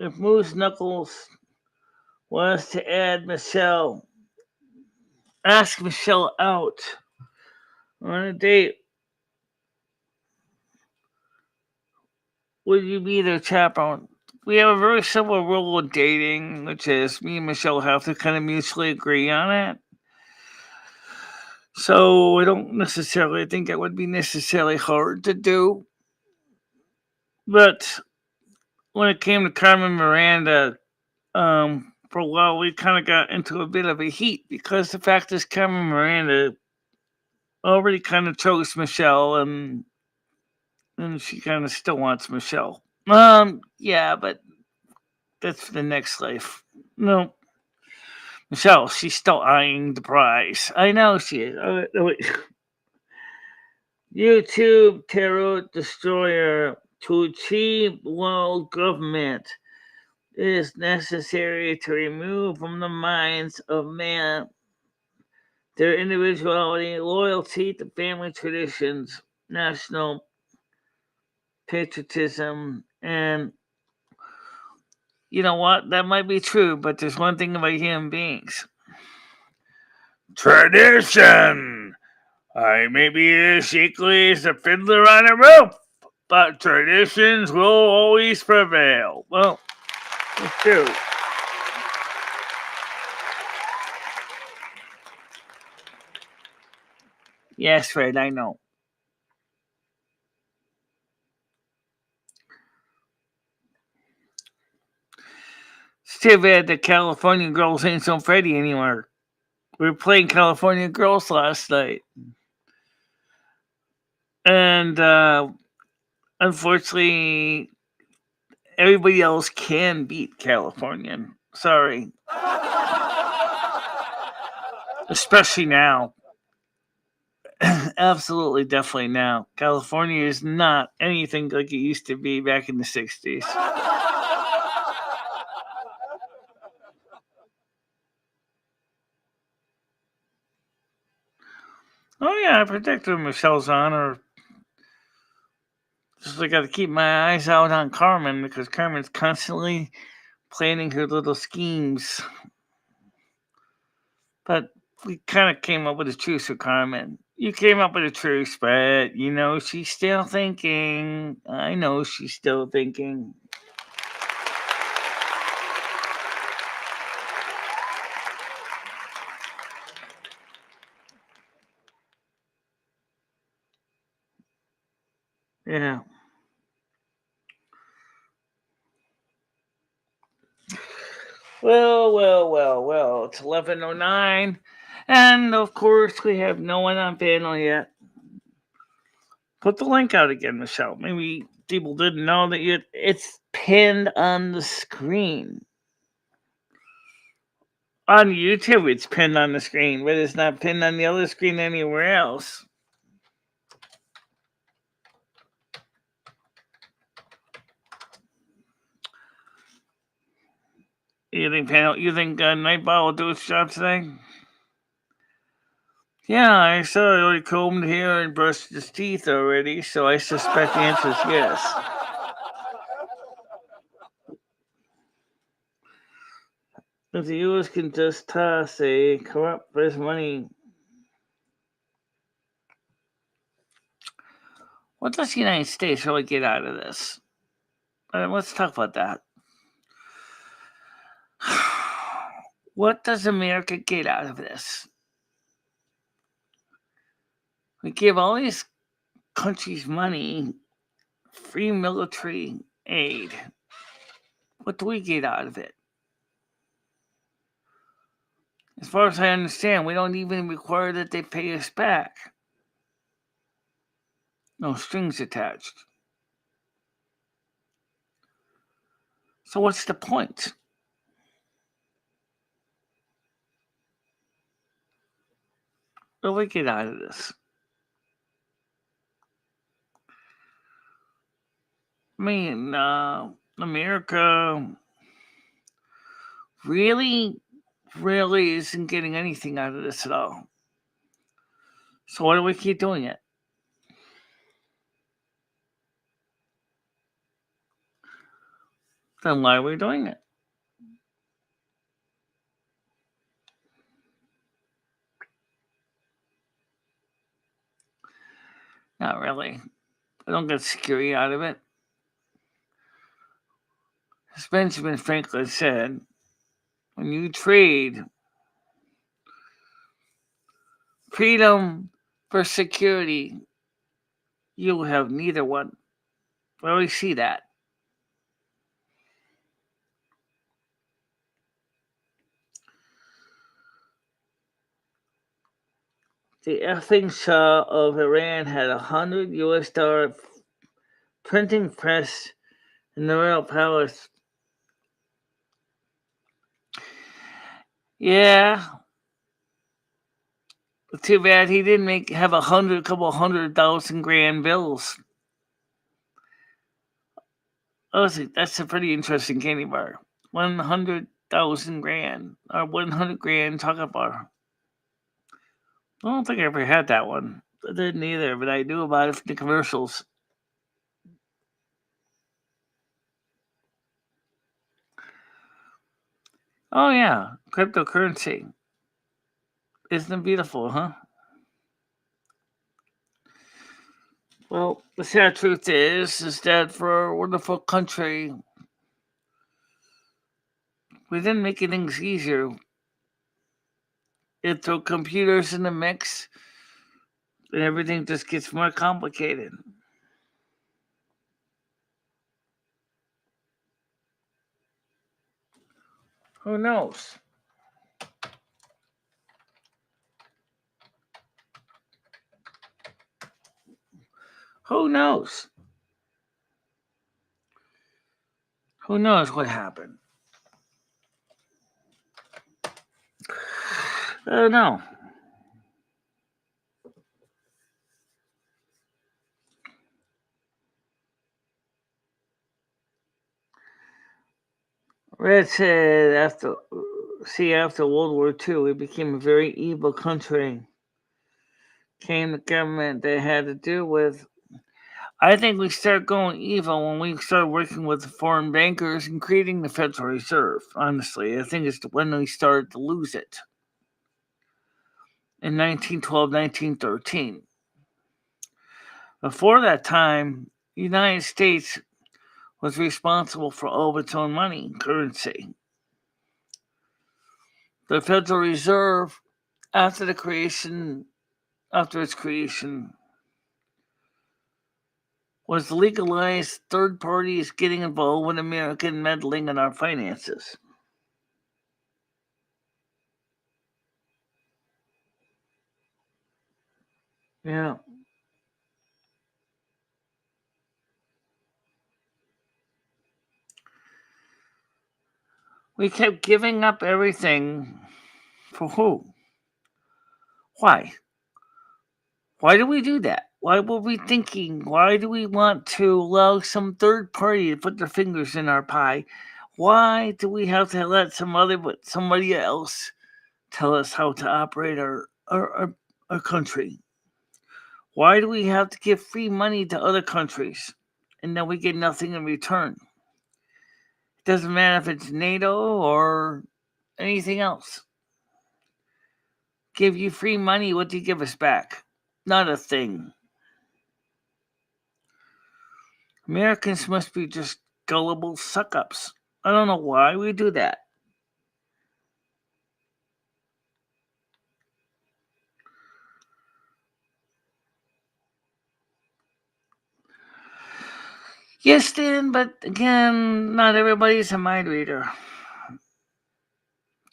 if Moose Knuckles was to ask Michelle out on a date, would you be their chaperone? We have a very simple rule with dating, which is me and Michelle have to kind of mutually agree on it. So I don't necessarily think it would be necessarily hard to do. But when it came to Carmen Miranda, for a while we kind of got into a bit of a heat because the fact is Carmen Miranda already kind of chose Michelle and she kind of still wants Michelle. Yeah, but that's for the next life. No. Michelle, she's still eyeing the prize. I know she is. Oh, wait. YouTube Tarot Destroyer. To achieve world government, it is necessary to remove from the minds of man their individuality, loyalty to family traditions, national patriotism, and you know what? That might be true, but there's one thing about human beings. Tradition! I may be as shakily as a fiddler on a roof, but traditions will always prevail. Well, it's true. Yes, Fred, I know. It's too bad the California girls ain't so pretty anymore. We were playing California girls last night. And unfortunately, everybody else can beat Californian. Sorry. Especially now. Absolutely, definitely now. California is not anything like it used to be back in the 60s. Oh, yeah, I protect Michelle's honor. Just I got to keep my eyes out on Carmen because Carmen's constantly planning her little schemes. But we kind of came up with a truce with Carmen. You came up with a truce, but you know she's still thinking. I know she's still thinking. Yeah. Well. It's 11:09, and of course we have no one on panel yet. Put the link out again, Michelle. Maybe people didn't know that it's pinned on the screen. On YouTube, it's pinned on the screen, but it's not pinned on the other screen anywhere else. You think Nightbot will do its job today? Yeah, I saw he already combed hair and brushed his teeth already, so I suspect the answer is yes. If the U.S. can just toss a corrupt for his money, what does the United States really get out of this? Let's talk about that. What does America get out of this? We give all these countries money, free military aid. What do we get out of it? As far as I understand, we don't even require that they pay us back. No strings attached. So what's the point? What do we get out of this? I mean, America really isn't getting anything out of this at all. So why do we keep doing it? Then why are we doing it? Not really. I don't get scary out of it. As Benjamin Franklin said, when you trade freedom for security, you will have neither one. We always see that. The effing Shah of Iran had $100 printing press in the Royal Palace. Yeah. Too bad he didn't have a couple 100,000 grand bills. Oh, that's a pretty interesting candy bar. 100,000 grand or 100 grand chocolate bar. I don't think I ever had that one. I didn't either, but I knew about it from the commercials. Oh yeah, cryptocurrency. Isn't it beautiful, huh? Well, the sad truth is that for a wonderful country, we didn't make things easier. It threw computers in the mix, and everything just gets more complicated. Who knows? Who knows? Who knows what happened? I don't know. Red said after World War II, we became a very evil country. Came the government they had to deal with. I think we start going evil when we start working with the foreign bankers and creating the Federal Reserve. Honestly, I think it's when we started to lose it. In 1912, 1913. Before that time, the United States was responsible for all of its own money, currency. The Federal Reserve, after its creation, was legalized third parties getting involved with American meddling in our finances. Yeah. We kept giving up everything for who? Why? Why do we do that? Why were we thinking? Why do we want to allow some third party to put their fingers in our pie? Why do we have to let somebody else tell us how to operate our country? Why do we have to give free money to other countries and then we get nothing in return? It doesn't matter if it's NATO or anything else. Give you free money, what do you give us back? Not a thing. Americans must be just gullible suck ups. I don't know why we do that. Yes, Dan, but again, not everybody's a mind reader.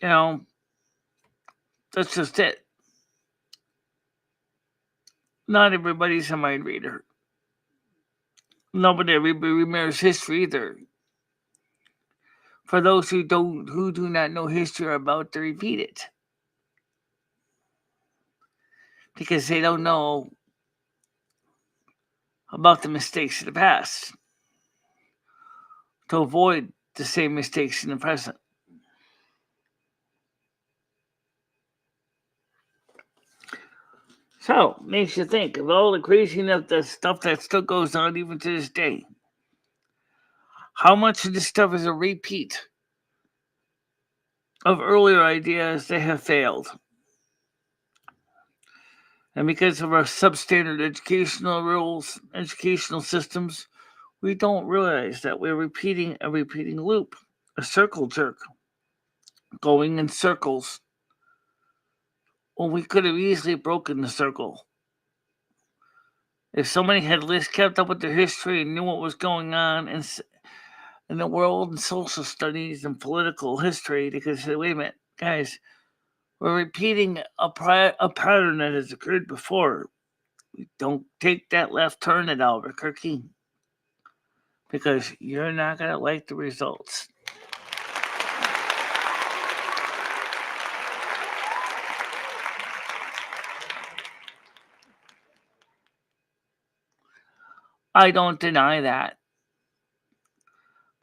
You know, that's just it. Not everybody's a mind reader. Nobody remembers history either. For those who do not know history are about to repeat it. Because they don't know about the mistakes of the past. To avoid the same mistakes in the present. So, makes you think of all the craziness, the stuff that still goes on even to this day. How much of this stuff is a repeat of earlier ideas that have failed? And because of our substandard educational rules, educational systems, we don't realize that we're repeating a repeating loop, a circle jerk, going in circles. Well, we could have easily broken the circle. If somebody had kept up with their history and knew what was going on in the world and social studies and political history, they could say, wait a minute, guys, we're repeating a pattern that has occurred before. We don't take that left turn at Albuquerque because you're not going to like the results. I don't deny that.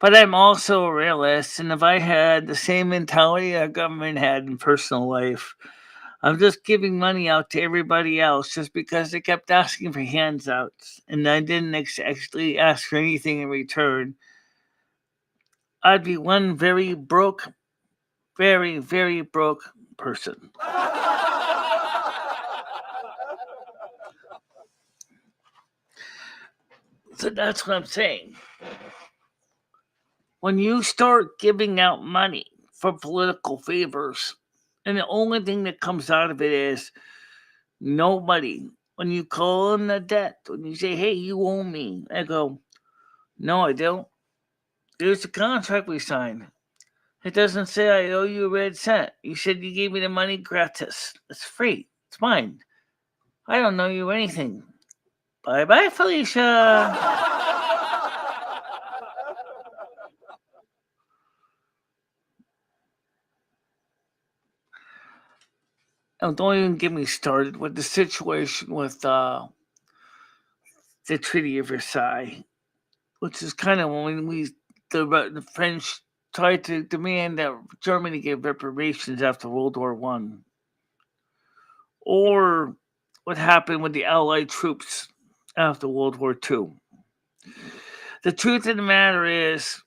But I'm also a realist, and if I had the same mentality our government had in personal life, I'm just giving money out to everybody else just because they kept asking for handouts, and I didn't actually ask for anything in return. I'd be one very broke, very, very broke person. So that's what I'm saying. When you start giving out money for political favors, and the only thing that comes out of it is nobody. When you call in the debt, when you say, hey, you owe me, I go, no, I don't. There's a contract we signed. It doesn't say I owe you a red cent. You said you gave me the money gratis. It's free. It's mine. I don't owe you anything. Bye bye, Felicia. Oh, don't even get me started with the situation with the Treaty of Versailles, which is kind of when the French tried to demand that Germany give reparations after World War One, or what happened with the Allied troops after World War Two. The truth of the matter is,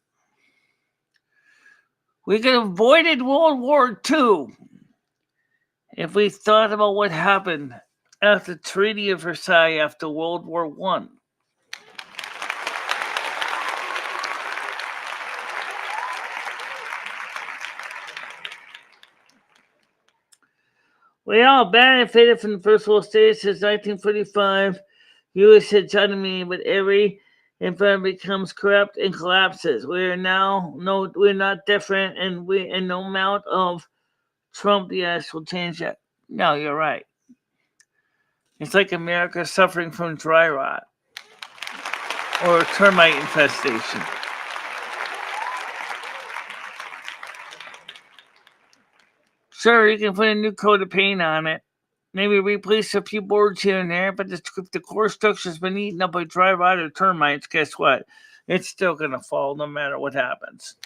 we could have avoided World War Two if we thought about what happened after the Treaty of Versailles after World War One. We all benefited from the First World States since 1945. U.S. had autonomy with every if it becomes corrupt and collapses. We're not different, and no amount of Trump yes will change that. No, you're right. It's like America suffering from dry rot or a termite infestation. Sure, you can put a new coat of paint on it. Maybe replace a few boards here and there, but if the core structure's been eaten up by dry rot or termites, guess what? It's still going to fall no matter what happens.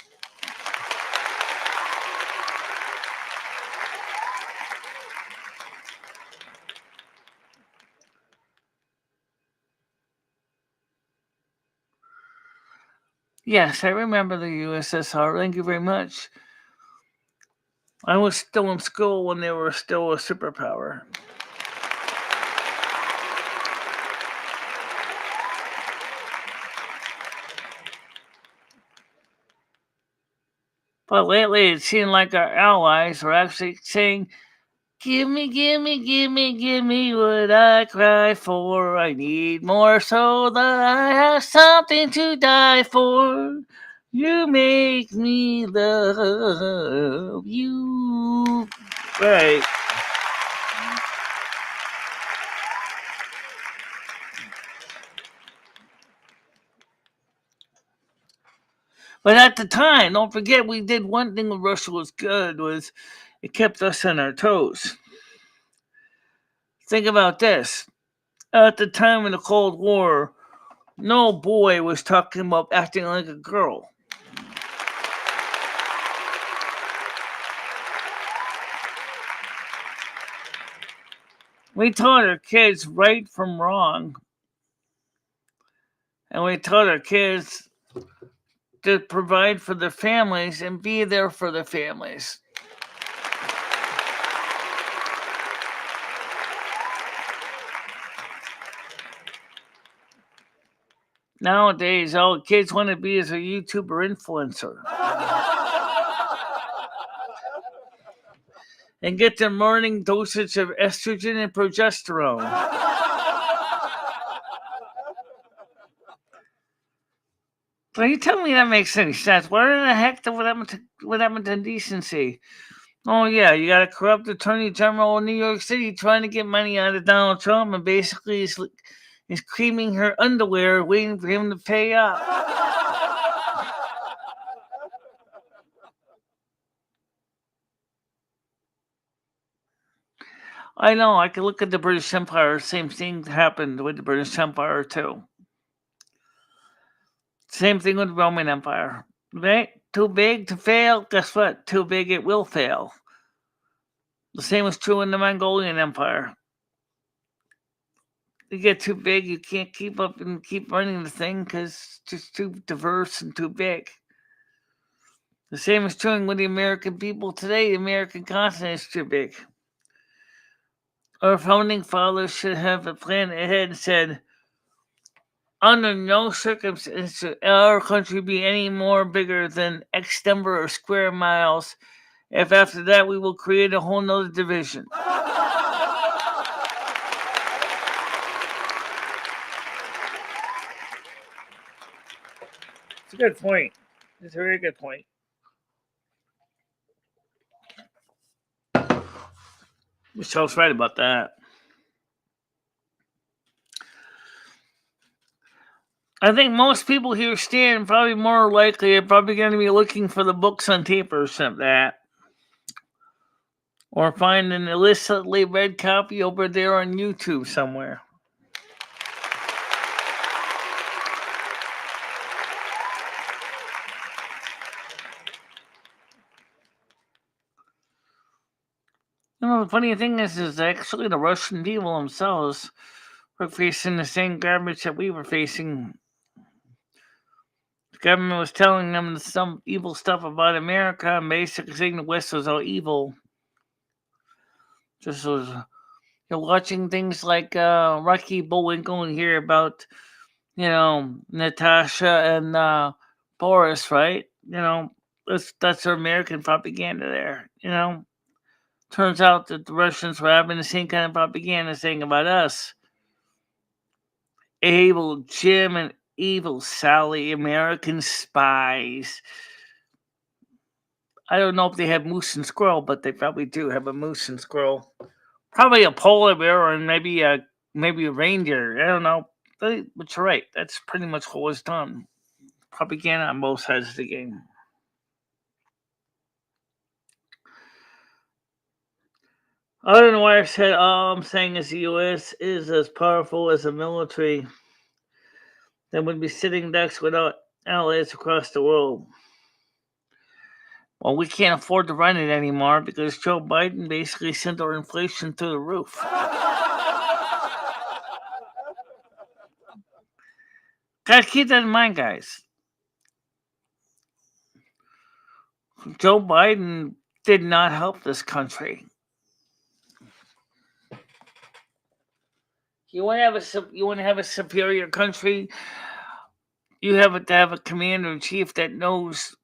Yes, I remember the USSR. Thank you very much. I was still in school when they were still a superpower. But lately, it seemed like our allies were actually saying, give me, give me, give me, give me what I cry for. I need more so that I have something to die for. You make me love you. Right. But at the time, don't forget, we did one thing when Russia was good was it kept us on our toes. Think about this. At the time of the Cold War, no boy was talking about acting like a girl. We taught our kids right from wrong. And we taught our kids to provide for their families and be there for their families. Nowadays, all kids want to be is a YouTuber influencer. And get their morning dosage of estrogen and progesterone. So you tell me that makes any sense. What in the heck what happened to decency? Oh yeah, you got a corrupt attorney general in New York City trying to get money out of Donald Trump, and basically is creaming her underwear, waiting for him to pay up. I know. I can look at the British Empire. Same thing happened with the British Empire too. Same thing with the Roman Empire. Right? Too big to fail. Guess what? Too big it will fail. The same was true in the Mongolian Empire. You get too big, you can't keep up and keep running the thing because it's just too diverse and too big. The same is true with the American people today. The American continent is too big. Our founding fathers should have a plan ahead and said, under no circumstances should our country be any more bigger than X number of square miles. If after that we will create a whole nother division. It's a good point. It's a very good point. Michelle's right about that. I think most people here stand probably more likely are probably going to be looking for the books on tape or something like that. Or find an illicitly read copy over there on YouTube somewhere. The funny thing is actually the Russian people themselves were facing the same garbage that we were facing. The government was telling them some evil stuff about America and basically saying the West was all evil. Just was watching things like Rocky Bullwinkle and hear about, Natasha and Boris, right? That's their American propaganda there. Turns out that the Russians were having the same kind of propaganda saying about us. Abel, Jim, and Evil Sally, American Spies. I don't know if they have Moose and Squirrel, but they probably do have a Moose and Squirrel. Probably a polar bear and maybe a reindeer. I don't know. But you're right. That's pretty much what was done. Propaganda on both sides of the game. I don't know why I said all I'm saying is the U.S. is as powerful as a military that would be sitting ducks without allies across the world. Well, we can't afford to run it anymore because Joe Biden basically sent our inflation through the roof. Gotta keep that in mind, guys. Joe Biden did not help this country. You want to have a superior country? You have to have a commander in chief that knows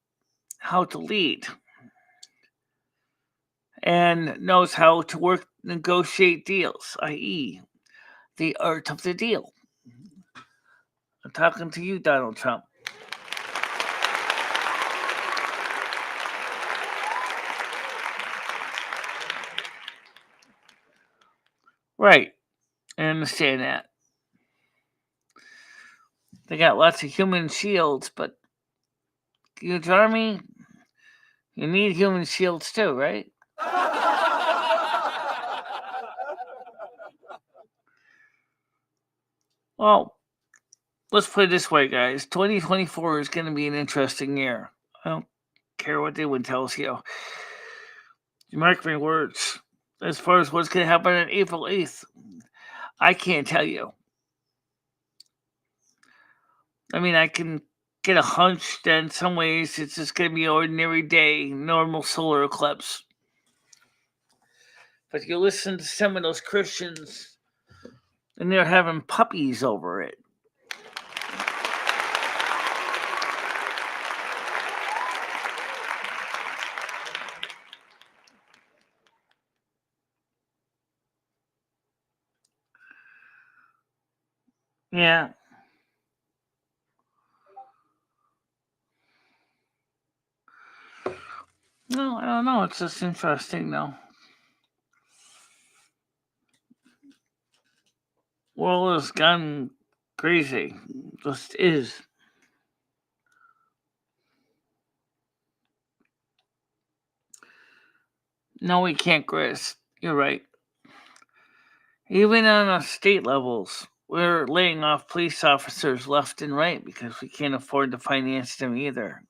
how to lead and knows how to negotiate deals, i.e., the art of the deal. I'm talking to you, Donald Trump. Right. I understand that. They got lots of human shields, but huge army, you need human shields too, right? Well, let's put it this way, guys. 2024 is going to be an interesting year. I don't care what anyone tells you. You mark my words. As far as what's going to happen on April 8th, I can't tell you. I mean, I can get a hunch that in some ways it's just going to be an ordinary day, normal solar eclipse. But you listen to some of those Christians, and they're having puppies over it. Yeah. No, I don't know. It's just interesting, though. World has gone crazy. Just is. No, we can't, Chris. You're right. Even on state levels, we're laying off police officers left and right because we can't afford to finance them either.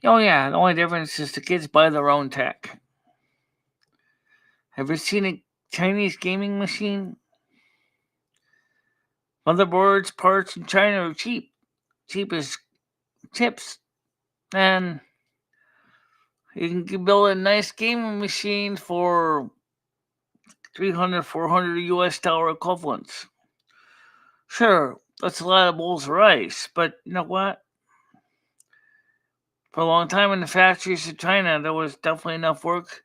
Oh, yeah, the only difference is the kids buy their own tech. Have you seen a Chinese gaming machine? Motherboards, parts in China are cheap. Cheap as chips. And you can build a nice gaming machine for 300, 400 US dollar equivalents. Sure, that's a lot of bowls of rice, but you know what? For a long time in the factories of China, there was definitely enough work.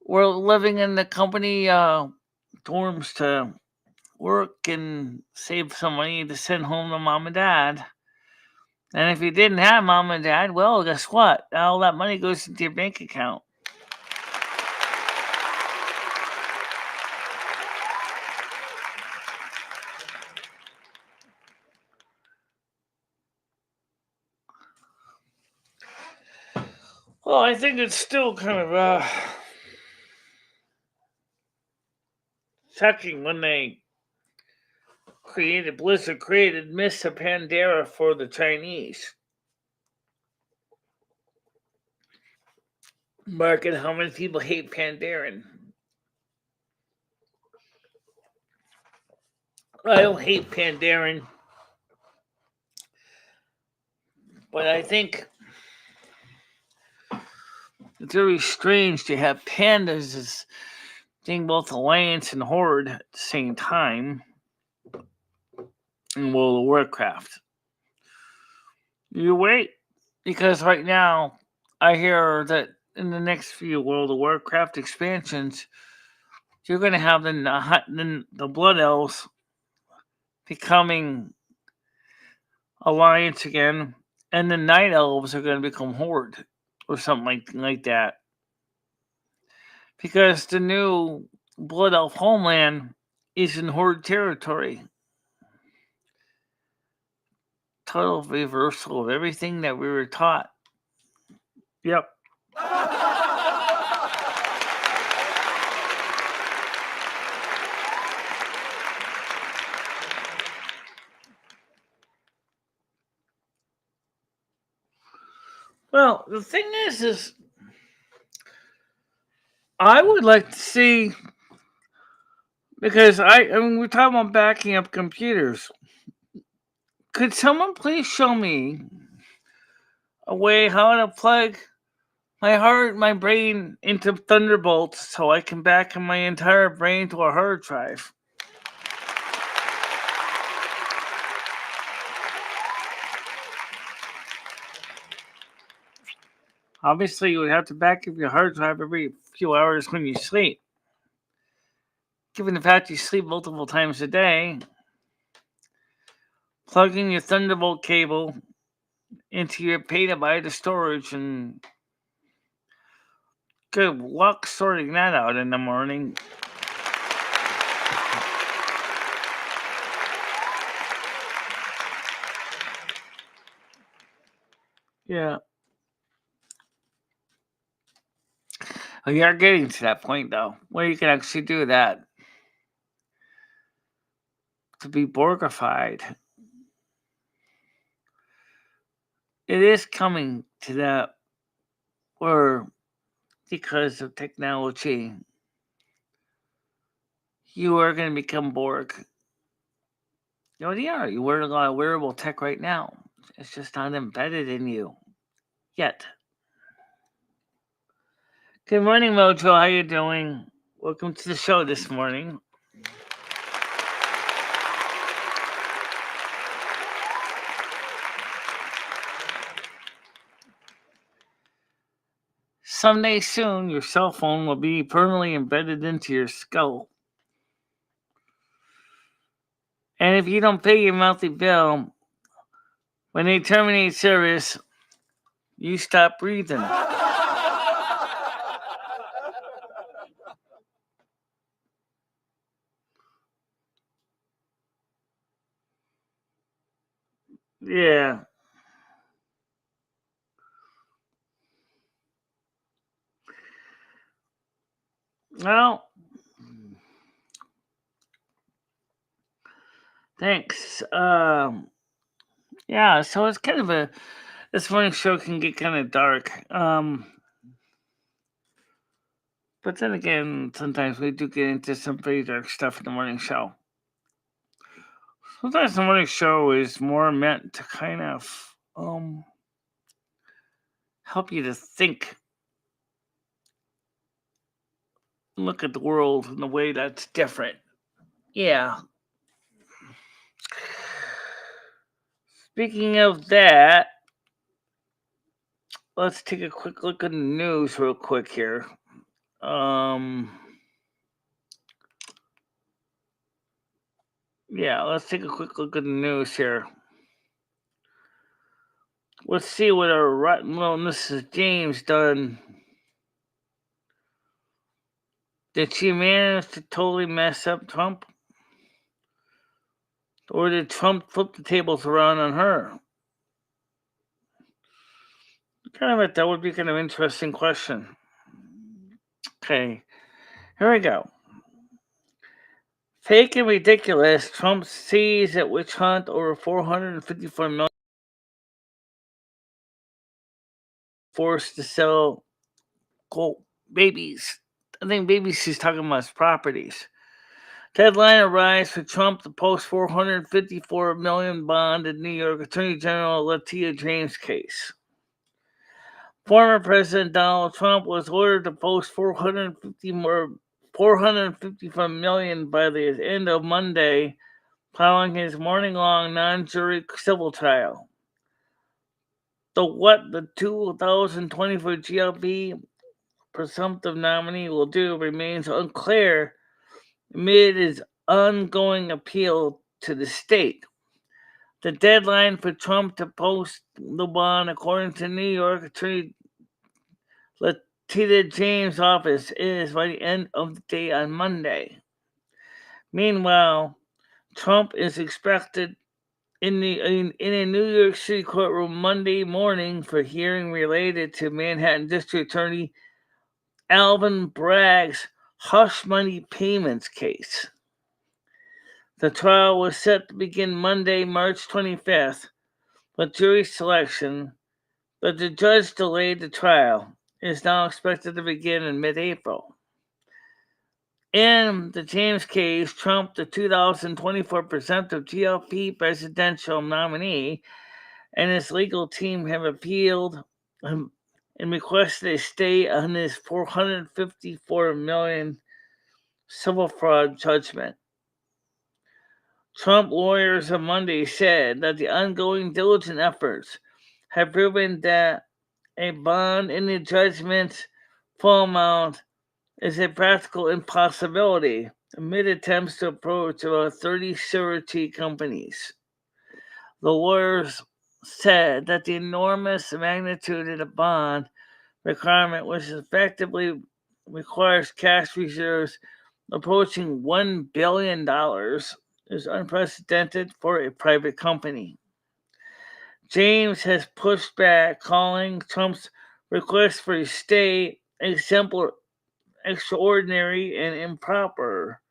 We're living in the company dorms to work and save some money to send home to mom and dad. And if you didn't have mom and dad, well, guess what? All that money goes into your bank account. Well, I think it's still kind of shocking when Blizzard created Mr. Pandora for the Chinese. Marking how many people hate Pandaren. I don't hate Pandaren, but I think it's very strange to have pandas as being both Alliance and Horde at the same time in World of Warcraft. You wait, because right now I hear that in the next few World of Warcraft expansions, you're going to have the Blood Elves becoming Alliance again, and the Night Elves are going to become Horde or something like that. Because the new Blood Elf homeland is in Horde territory. Total reversal of everything that we were taught. Yep. Well, the thing is I would like to see, because I mean, we're talking about backing up computers. Could someone please show me a way how to plug my brain into Thunderbolt so I can back up my entire brain to a hard drive? Obviously, you would have to back up your hard drive every few hours when you sleep. Given the fact you sleep multiple times a day, plugging your Thunderbolt cable into your petabyte of storage, and good luck sorting that out in the morning. Yeah. We are getting to that point, though, where you can actually do that. To be Borgified. It is coming to that, where because of technology, you are going to become Borg. You already are. You wear a lot of wearable tech right now. It's just not embedded in you yet. Good morning, Mojo. How you doing? Welcome to the show this morning. Someday soon, your cell phone will be permanently embedded into your skull. And if you don't pay your monthly bill, when they terminate service, you stop breathing. Yeah. Well, thanks. Yeah, so it's kind of this morning show can get kind of dark. But then again, sometimes we do get into some pretty dark stuff in the morning show. Sometimes the morning show is more meant to kind of help you to think, look at the world in a way that's different. Yeah. Speaking of that, let's take a quick look at the news real quick here. Yeah, let's take a quick look at the news here. Let's see what our rotten little Mrs. James done. Did she manage to totally mess up Trump? Or did Trump flip the tables around on her? That would be kind of interesting question. Okay, here we go. Fake and ridiculous. Trump sees at witch hunt over 454 million forced to sell gold babies. I think babies she's talking about is properties. Deadline arrives for Trump to post 454 million bond in New York Attorney General Letitia James case. Former President Donald Trump was ordered to post 454 million by the end of Monday, following his morning-long non-jury civil trial. what the 2024 GLP presumptive nominee will do remains unclear amid his ongoing appeal to the state. The deadline for Trump to post the bond, according to New York Attorney Letitia James' office, is by the end of the day on Monday. Meanwhile, Trump is expected in a New York City courtroom Monday morning for hearing related to Manhattan District Attorney Alvin Bragg's hush money payments case. The trial was set to begin Monday, March 25th, with jury selection, but the judge delayed the trial. It is now expected to begin in mid-April. In the James case, Trump, the 2024 presumptive GOP presidential nominee, and his legal team have appealed and requested a stay on his $454 million civil fraud judgment. Trump lawyers on Monday said that the ongoing diligent efforts have proven that a bond in the judgment's full amount is a practical impossibility amid attempts to approach about 30 surety companies. The lawyers said that the enormous magnitude of the bond requirement, which effectively requires cash reserves approaching $1 billion, is unprecedented for a private company. James has pushed back, calling Trump's request for a stay extraordinary and improper.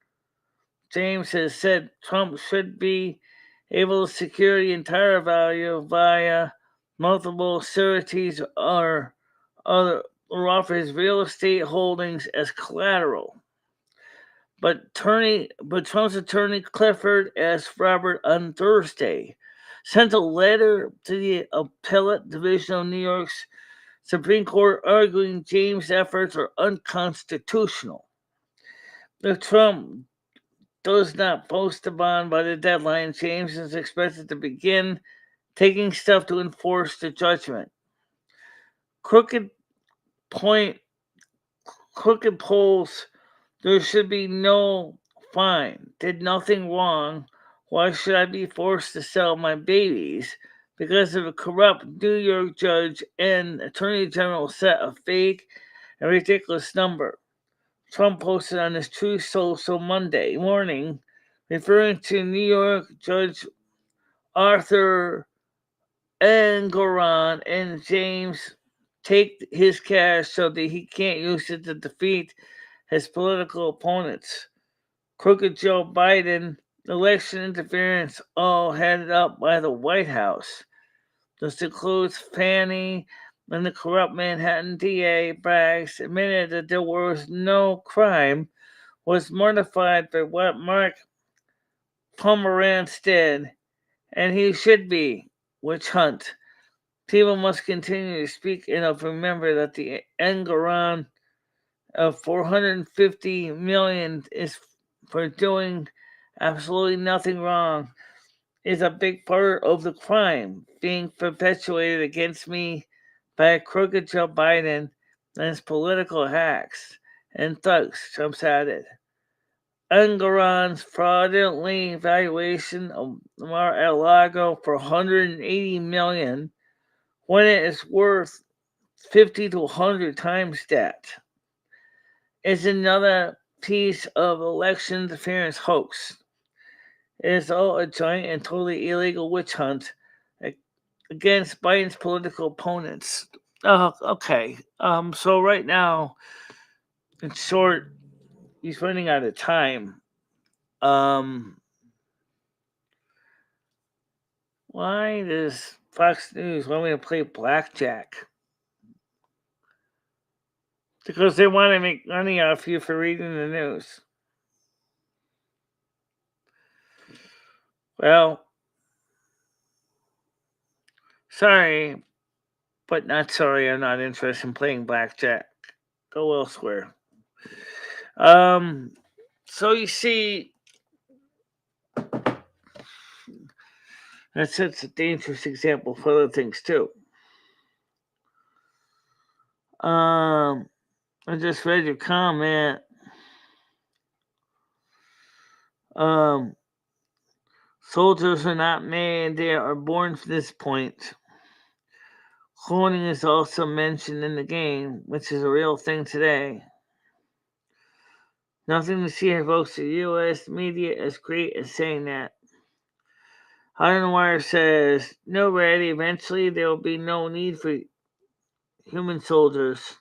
James has said Trump should be able to secure the entire value via multiple sureties or offer his real estate holdings as collateral. But Trump's attorney Clifford S. Robert on Thursday sent a letter to the appellate division of New York's Supreme Court arguing James' efforts are unconstitutional. If Trump does not post the bond by the deadline, James is expected to begin taking steps to enforce the judgment. Crooked polls, there should be no fine. Did nothing wrong. Why should I be forced to sell my babies? Because of a corrupt New York judge and attorney general set a fake and ridiculous number. Trump posted on his Truth Social Monday morning, referring to New York Judge Arthur Engoron and James take his cash so that he can't use it to defeat his political opponents. Crooked Joe Biden, election interference, all headed up by the White House. This includes Fannie and the corrupt Manhattan DA Braggs admitted that there was no crime, was mortified by what Mark Pomerantz did, and he should be. Witch hunt. People must continue to speak and remember that the Engoron of $450 million is for doing absolutely nothing wrong is a big part of the crime being perpetuated against me by crooked Joe Biden and his political hacks and thugs, Trump added. Engoron's fraudulently valuation of Mar-a-Lago for $180 million when it is worth 50 to 100 times that is another piece of election interference hoax. It is all a giant and totally illegal witch hunt against Biden's political opponents. Okay. So right now, in short, he's running out of time. Why does Fox News want me to play blackjack? Because they want to make money off you for reading the news. Well, sorry, but not sorry. I'm not interested in playing blackjack. Go elsewhere. So you see, that's a dangerous example for other things too. I just read your comment. Um, Soldiers are not made, they are born for this point. Cloning is also mentioned in the game, which is a real thing today. Nothing to see or folks the U.S. media as great as saying that. Hot on the Wire says, no, Brady, eventually there will be no need for human soldiers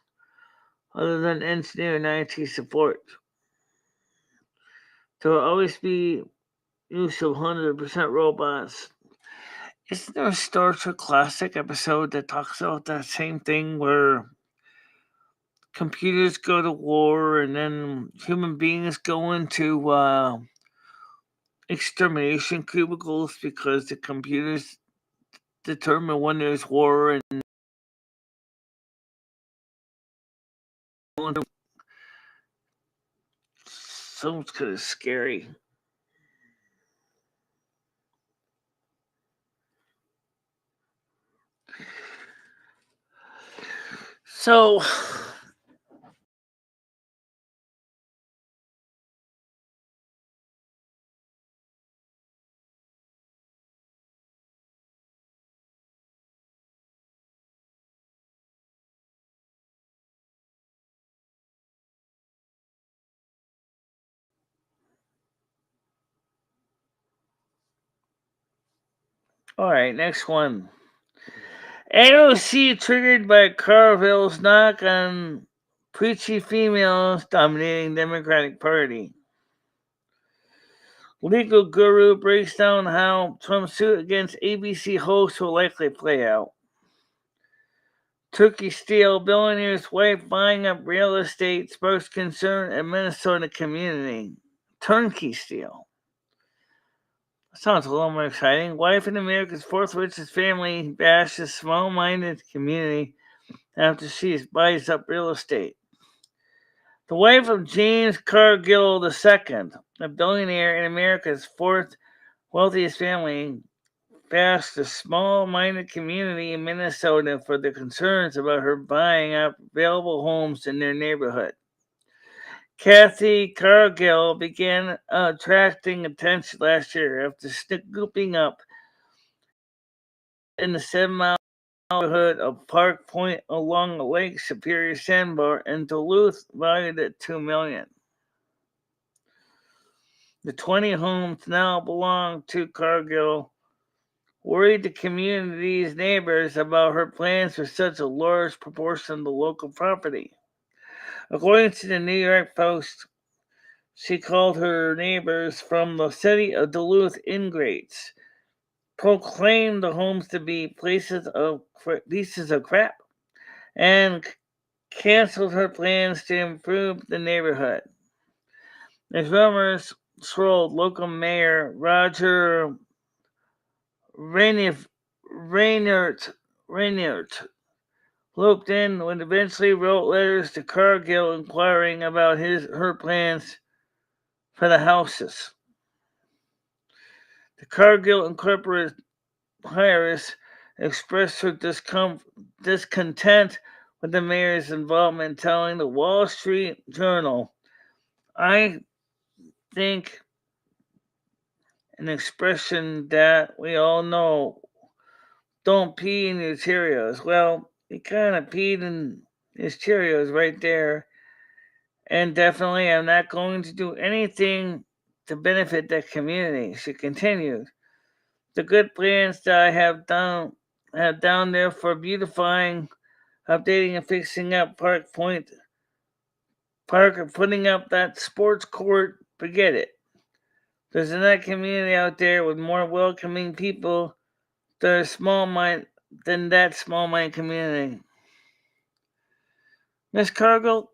other than engineer and IT support. There will always be use of 100% robots. Isn't there a Star Trek Classic episode that talks about that same thing where computers go to war and then human beings go into extermination cubicles because the computers determine when there's war and sounds kind of scary. So all right, next one. AOC triggered by Carville's knock on preachy females dominating Democratic Party. Legal guru breaks down how Trump's suit against ABC hosts will likely play out. Turkey Steel billionaire's wife buying up real estate sparks concern in Minnesota community. Turnkey Steel. Sounds a little more exciting. Wife in America's fourth richest family bashes small-minded community after she buys up real estate. The wife of James Cargill II, a billionaire in America's fourth wealthiest family, bashed the small-minded community in Minnesota for their concerns about her buying up available homes in their neighborhood. Kathy Cargill began attracting attention last year after scooping up in the 7-mile neighborhood of Park Point along the Lake Superior Sandbar in Duluth, valued at $2 million. The 20 homes now belong to Cargill, worried the community's neighbors about her plans for such a large proportion of the local property. According to the New York Post, she called her neighbors from the city of Duluth ingrates, proclaimed the homes to be pieces of crap, and canceled her plans to improve the neighborhood. As rumors swirled, local mayor Roger Reinert looped in and eventually wrote letters to Cargill inquiring about her plans for the houses. The Cargill Incorporated heiress expressed her discontent with the mayor's involvement, telling the Wall Street Journal, I think an expression that we all know, don't pee in your Cheerios. Well, he kind of peed in his Cheerios right there. And definitely, I'm not going to do anything to benefit that community, she continued. The good plans that I have down there for beautifying, updating, and fixing up Park Point Park or putting up that sports court, forget it. There's another community out there with more welcoming people that are than that small mind community. Miss Cargill,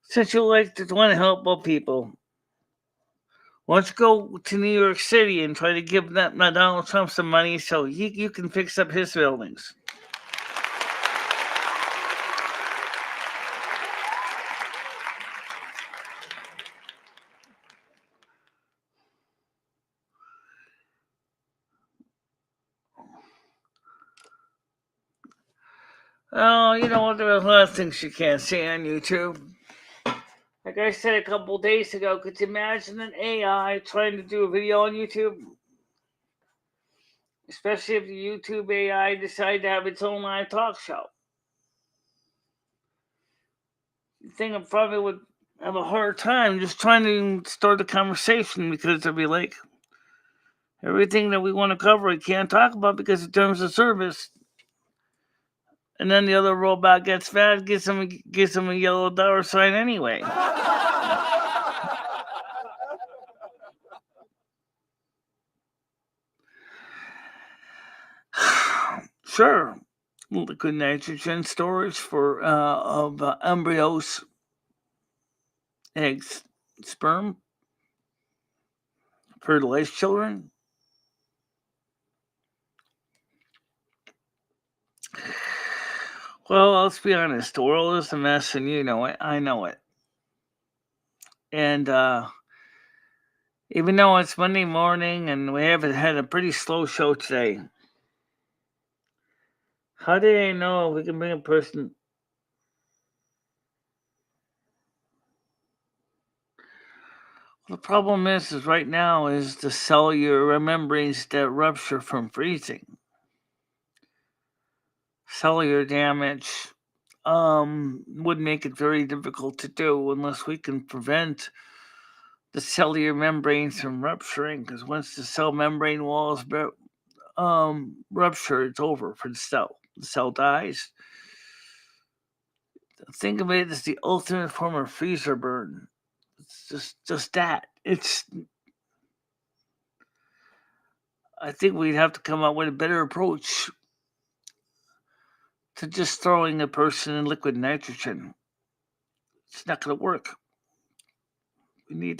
since you like to want to help out people, why don't you go to New York City and try to give Donald Trump some money so you can fix up his buildings? Oh, you know what? There are a lot of things you can't see on YouTube. Like I said a couple days ago, could you imagine an AI trying to do a video on YouTube? Especially if the YouTube AI decided to have its own live talk show. You think I probably would have a hard time just trying to start a conversation because they'd be like, everything that we want to cover, we can't talk about because of terms of service. And then the other robot gets mad, gives him a yellow dollar sign anyway. Sure, liquid nitrogen storage for of embryos, eggs, sperm, fertilized children. Well, let's be honest. The world is a mess, and you know it. I know it. And even though it's Monday morning and we haven't had a pretty slow show today, how do they know if we can bring a person? The problem is right now is the cellular membranes that rupture from freezing. Cellular damage would make it very difficult to do unless we can prevent the cellular membranes from rupturing. Because once the cell membrane walls rupture, it's over for the cell. The cell dies. Think of it as the ultimate form of freezer burn. It's just that. I think we'd have to come up with a better approach to just throwing a person in liquid nitrogen. It's not going to work. We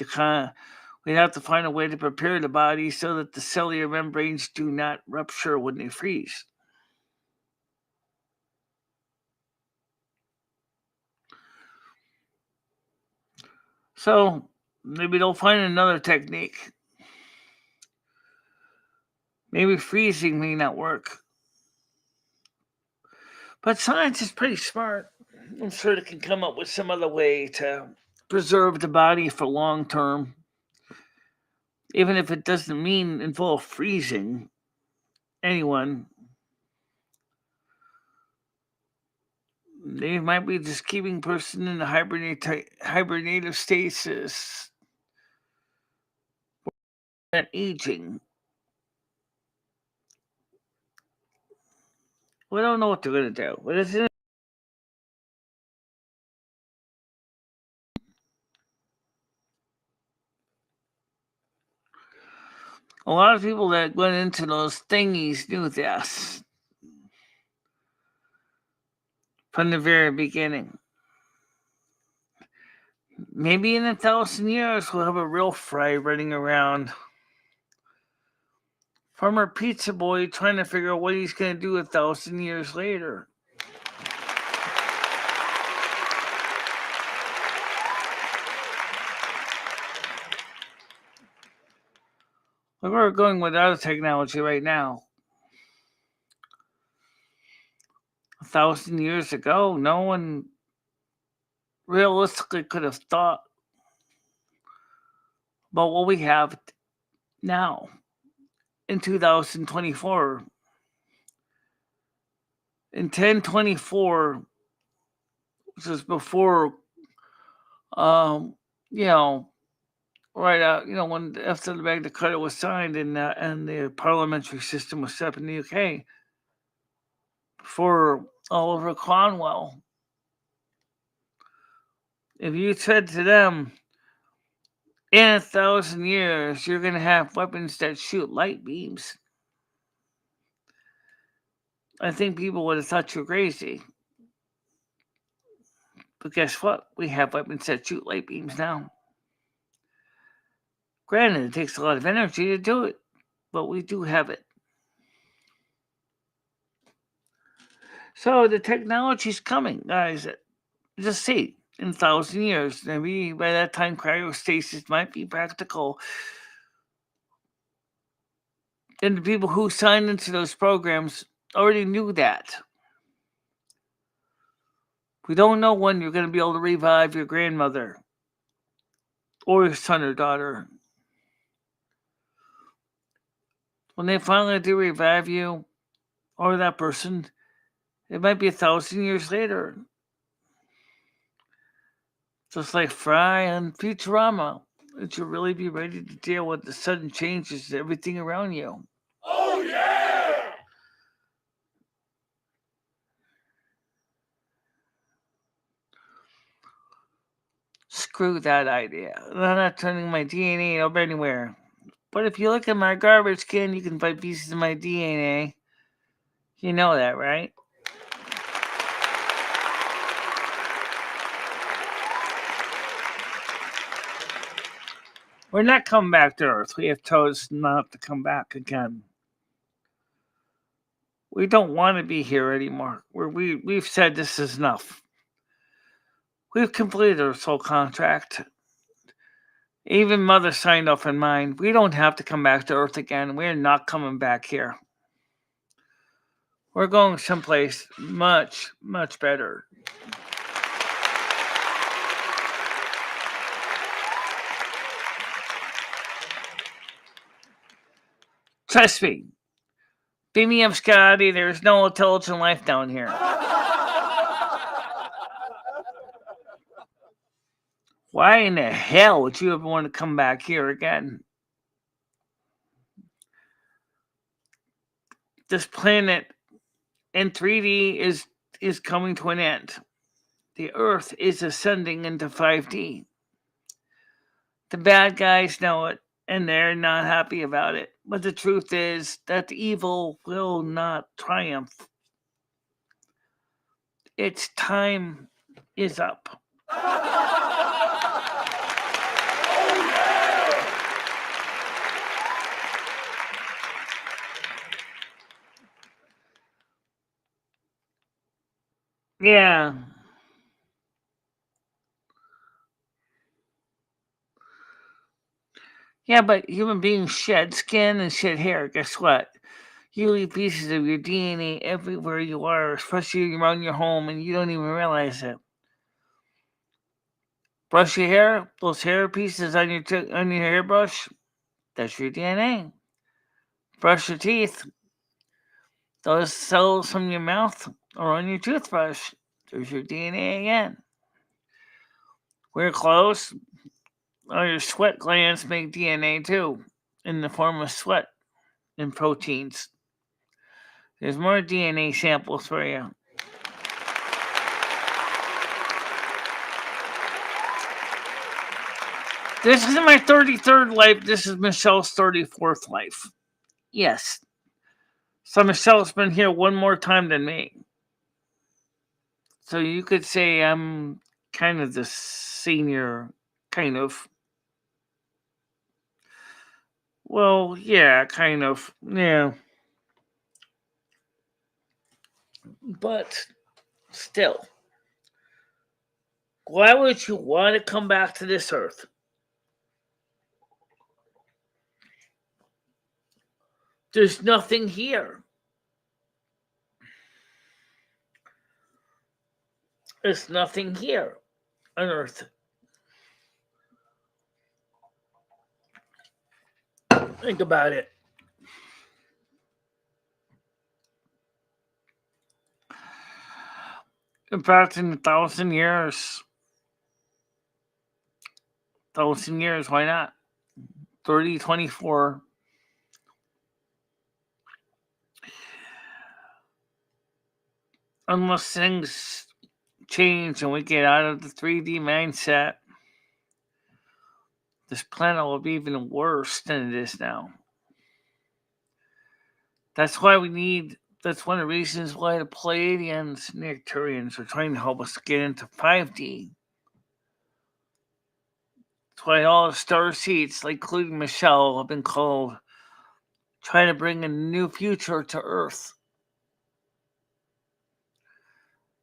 have to find a way to prepare the body so that the cellular membranes do not rupture when they freeze. So maybe they'll find another technique. Maybe freezing may not work. But science is pretty smart. I'm sure they can come up with some other way to preserve the body for long term. Even if it doesn't involve freezing anyone, they might be just keeping person in a hibernative stasis and aging. We don't know what they're going to do. But a lot of people that went into those thingies knew this from the very beginning. Maybe in 1,000 years we'll have a real fry running around. Farmer Pizza Boy trying to figure out what he's going to do 1,000 years later. Look where we're going without technology right now. 1,000 years ago, no one realistically could have thought about what we have now in 2024. In 1024, which is before, you know, right out, when after the Magna Carta was signed and the parliamentary system was set up in the UK, before Oliver Cromwell, if you said to them, in 1,000 years, you're going to have weapons that shoot light beams, I think people would have thought you were crazy. But guess what? We have weapons that shoot light beams now. Granted, it takes a lot of energy to do it, but we do have it. So the technology's coming, guys. Just see, in 1,000 years, maybe by that time, cryostasis might be practical. And the people who signed into those programs already knew that. We don't know when you're going to be able to revive your grandmother or your son or daughter. When they finally do revive you or that person, it might be 1,000 years later. Just like Fry and Futurama. Would you really be ready to deal with the sudden changes to everything around you? Oh, yeah! Screw that idea. I'm not turning my DNA over anywhere. But if you look at my garbage can, you can find pieces of my DNA. You know that, right? We're not coming back to Earth. We have chosen not to come back again. We don't want to be here anymore. We've said this is enough. We've completed our soul contract. Even Mother signed off on mine. We don't have to come back to Earth again. We're not coming back here. We're going someplace much, much better. Trust me. Beam me up, Scotty. There's no intelligent life down here. Why in the hell would you ever want to come back here again? This planet in 3D is coming to an end. The Earth is ascending into 5D. The bad guys know it, and they're not happy about it. But the truth is that the evil will not triumph. Its time is up. Yeah. Yeah, but human beings shed skin and shed hair. Guess what? You leave pieces of your DNA everywhere you are, especially around your home, and you don't even realize it. Brush your hair, those hair pieces on your hairbrush, that's your DNA. Brush your teeth, those cells from your mouth are on your toothbrush. There's your DNA again. Wear clothes, all your sweat glands make DNA too, in the form of sweat and proteins. There's more DNA samples for you. This isn't my 33rd life. This is Michelle's 34th life. Yes. So Michelle's been here one more time than me. So you could say I'm kind of the senior, kind of. Well, yeah, kind of. Yeah. But still, why would you want to come back to this earth? There's nothing here. There's nothing here on earth. Think about it. In fact, in 1,000 years, why not? 3024. Unless things change and we get out of the 3D mindset, this planet will be even worse than it is now. That's one of the reasons why the Pleiadians and the Arcturians are trying to help us get into 5D. That's why all the star seeds, like including Michelle, have been called trying to bring a new future to Earth.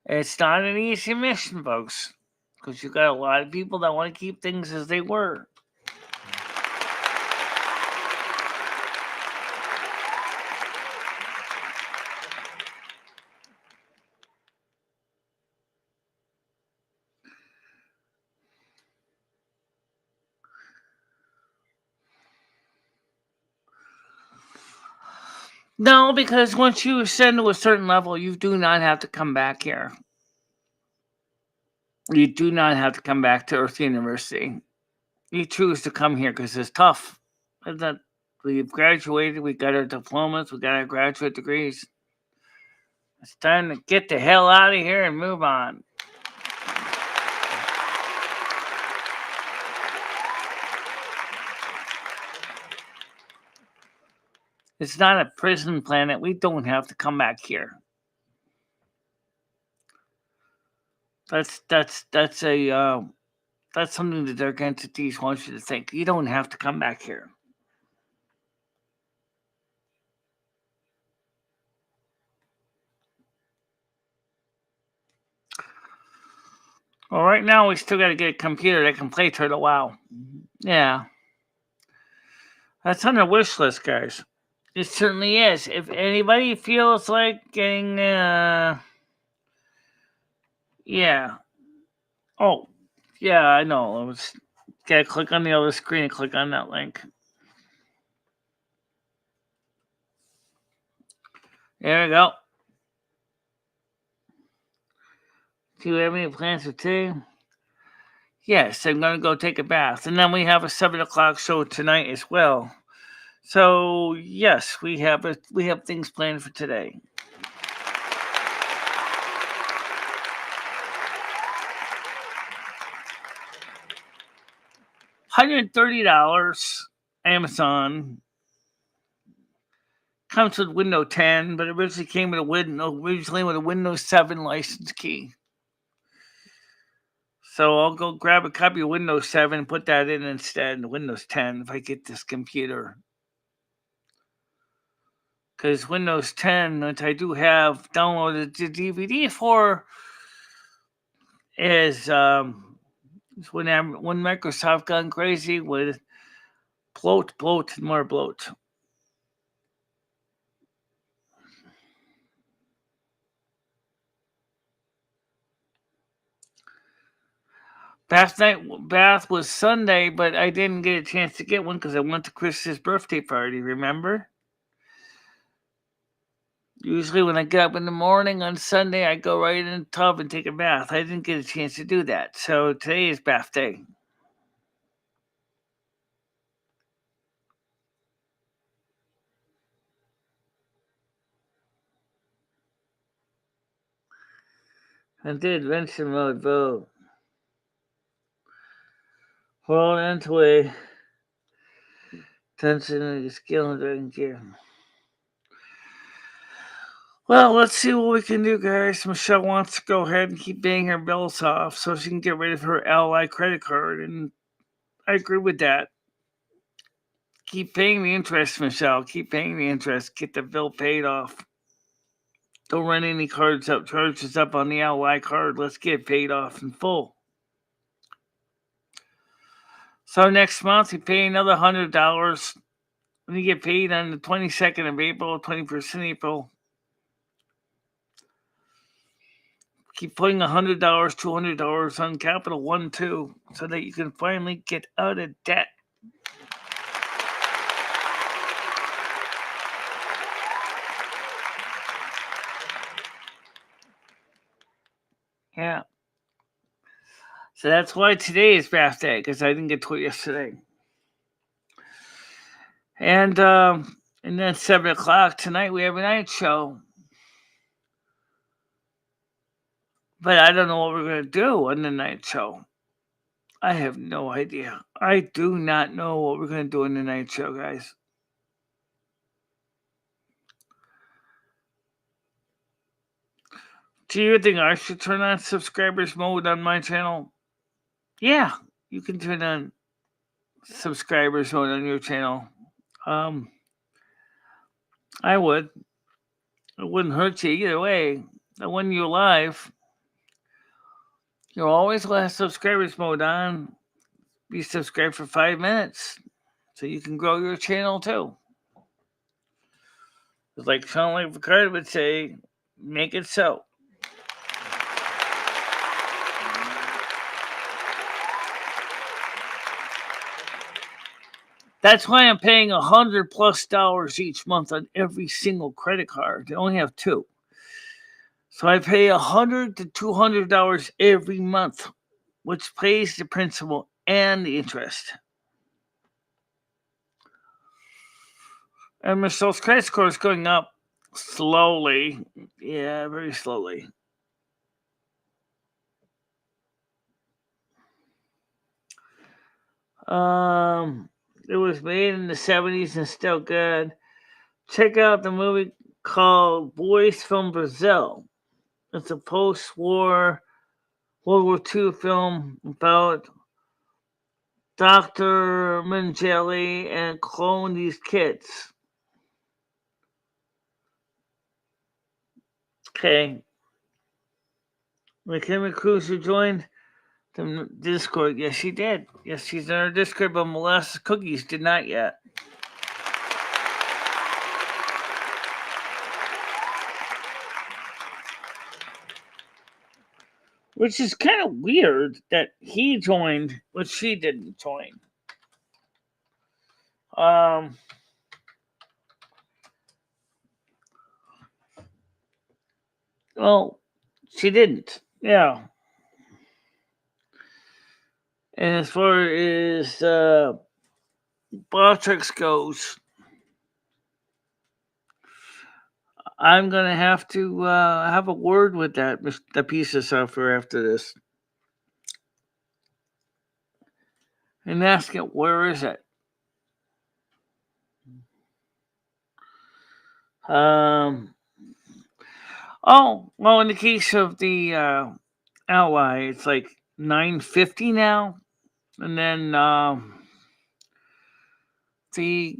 It's not an easy mission, folks, because you got a lot of people that want to keep things as they were. No, because once you ascend to a certain level, you do not have to come back here. You do not have to come back to Earth University. You choose to come here because it's tough. And that we've graduated, we got our diplomas, we got our graduate degrees. It's time to get the hell out of here and move on. It's not a prison planet. We don't have to come back here. That's something that their entities want you to think. You don't have to come back here. Well, right now we still got to get a computer that can play Turtle WoW. Yeah. That's on the wish list, guys. It certainly is. If anybody feels like getting, yeah. Oh, yeah, I know. I was gotta click on the other screen and click on that link. There we go. Do you have any plans for today? Yes, I'm gonna go take a bath, and then we have a 7:00 show tonight as well. So yes, we have things planned for today. $130 Amazon. Comes with Windows 10, but it originally came with a Windows 7 license key. So I'll go grab a copy of Windows 7 and put that in instead, Windows 10, if I get this computer. Because Windows 10, which I do have downloaded the DVD for, is when Microsoft gone crazy with bloat, and more bloat. Bath was Sunday, but I didn't get a chance to get one because I went to Chris's birthday party, remember? Usually when I get up in the morning on Sunday, I go right in the tub and take a bath. I didn't get a chance to do that, so today is bath day. I did adventure mode, bro. Hold into a tension and skill and dragon gear. Well, let's see what we can do, guys. Michelle wants to go ahead and keep paying her bills off so she can get rid of her ally credit card, and I agree with that. Keep paying the interest, Michelle. Keep paying the interest. Get the bill paid off. Don't run any charges up on the ally card. Let's get it paid off in full. So next month, you pay another $100. When you get paid on the 22nd of April, 21st of April, keep putting $100, $200 on Capital One, too, so that you can finally get out of debt. Yeah. So that's why today is bath day, because I didn't get to it yesterday. And then 7:00 tonight, we have a night show. But I don't know what we're going to do on the night show. I have no idea. I do not know what we're going to do in the night show, guys. Do you think I should turn on subscribers mode on my channel? Yeah, you can turn on subscribers mode on your channel. I would. It wouldn't hurt you either way. And when you're live, you'll always have subscribers mode on. Be subscribed for 5 minutes so you can grow your channel too. It's like Sean Picard would say, make it so. That's why I'm paying $100+ each month on every single credit card. I only have two. So I pay $100 to $200 every month, which pays the principal and the interest. And Michelle's credit score is going up slowly. Yeah, very slowly. It was made in the 70s and still good. Check out the movie called Boys from Brazil. It's a post-war World War II film about Dr. Michele and clone these kids. Okay. McKenna Cruiser joined the Discord. Yes, she did. Yes, she's in our Discord, but Molasses Cookies did not yet. Which is kind of weird that he joined, but she didn't join. Well, she didn't. Yeah. And as far as Botrix goes, I'm gonna have to have a word with that piece of software after this, and ask it where is it. Oh, well, in the case of the Ally, it's like $9.50 now, and then the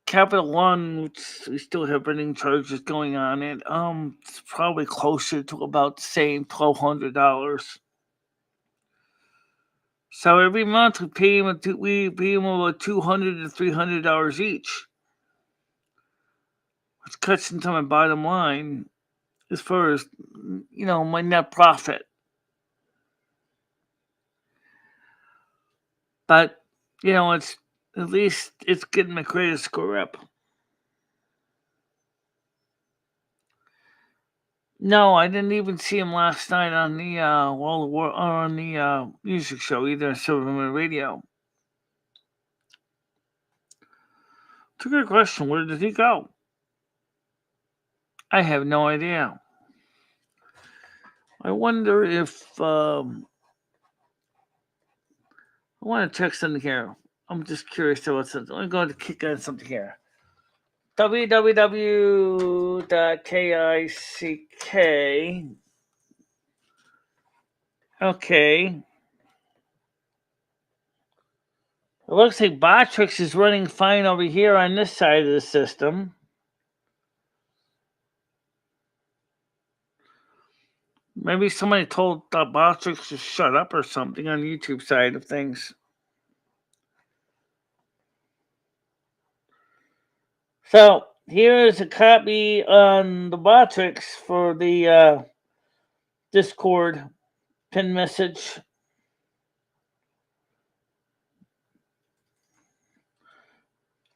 Capital One, which we still have running charges going on it, it's probably closer to about the same $1,200. So every month we pay them about $200 to $300 each, which cuts into my bottom line as far as my net profit. But it's at least it's getting my credit score up. No, I didn't even see him last night on the on the music show either. Silverman Radio. It's a good question. Where did he go? I have no idea. I wonder if I want to check something here. I'm just curious about something. I'm going to kick on something here. www.kick. Okay. It looks like Botrix is running fine over here on this side of the system. Maybe somebody told Botrix to shut up or something on the YouTube side of things. So here is a copy on the Botrix for the Discord pin message.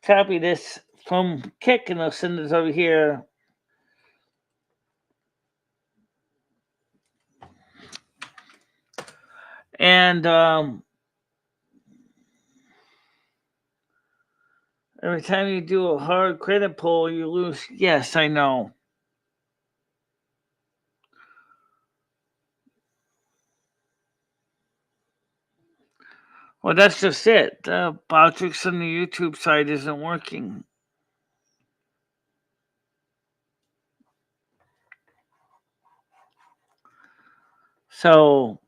Copy this from Kick and I'll send this over here. And every time you do a hard credit pull, you lose. Yes, I know. Well, that's just it. Botrix on the YouTube side isn't working. So,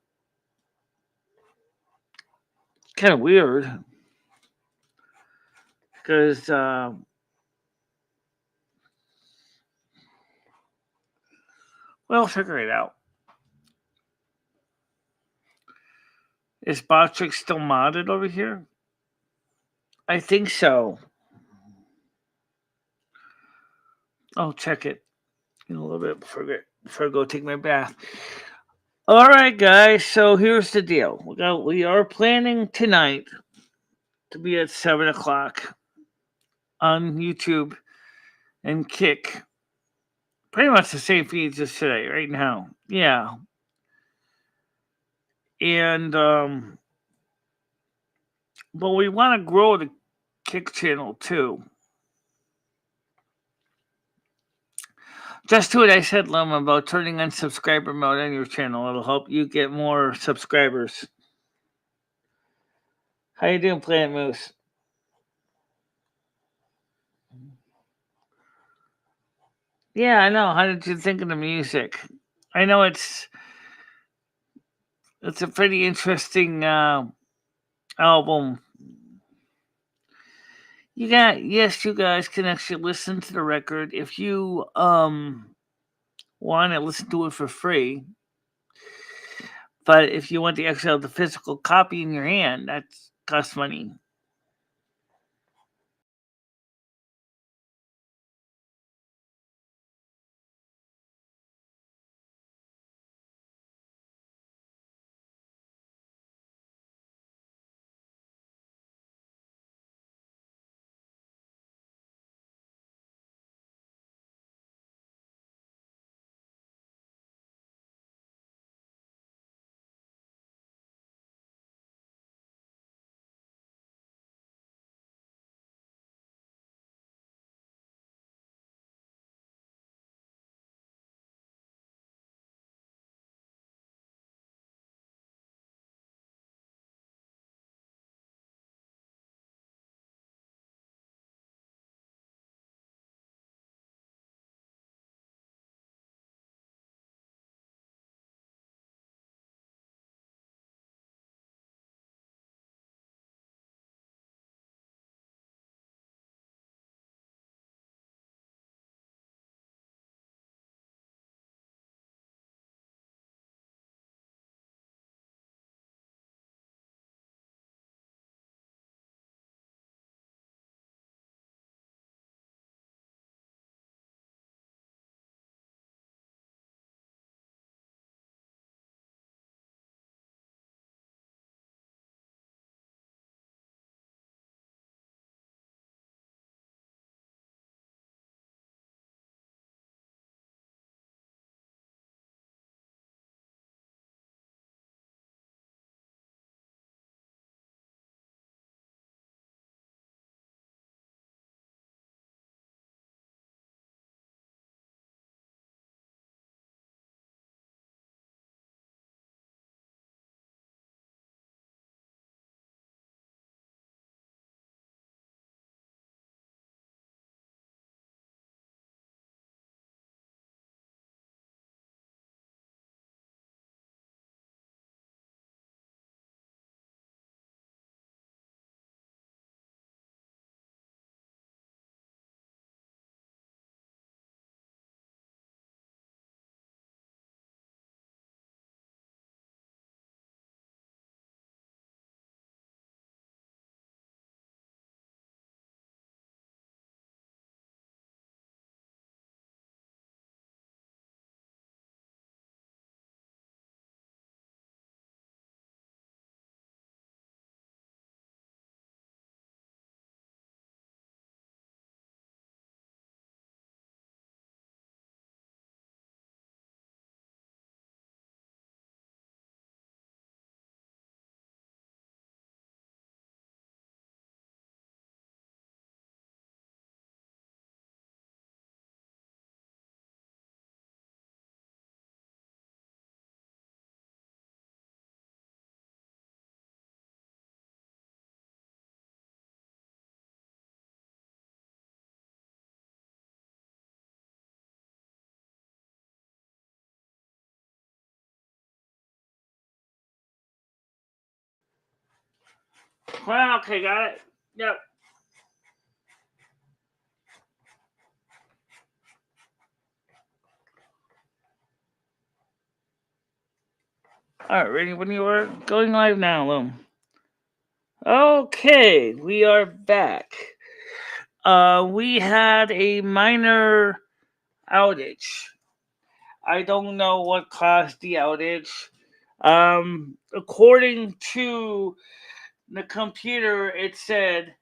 it's kind of weird. Because, we'll figure it out. Is Botrix still modded over here? I think so. I'll check it in a little bit before I go take my bath. All right, guys. So here's the deal. We are planning tonight to be at 7 o'clock on YouTube and Kick. Pretty much the same feeds as today, right now. Yeah. And, but we want to grow the Kick channel too. Just do what I said, Lum, about turning on subscriber mode on your channel. It'll help you get more subscribers. How you doing, Planet Moose? Yeah, I know. How did you think of the music? I know it's a pretty interesting album. You guys can actually listen to the record if you want to listen to it for free. But if you want to actually have the physical copy in your hand, that costs money. Well, okay, got it. Yep. All right, ready when you are going live now, Loom. Okay, we are back. We had a minor outage. I don't know what caused the outage. According to the computer, it said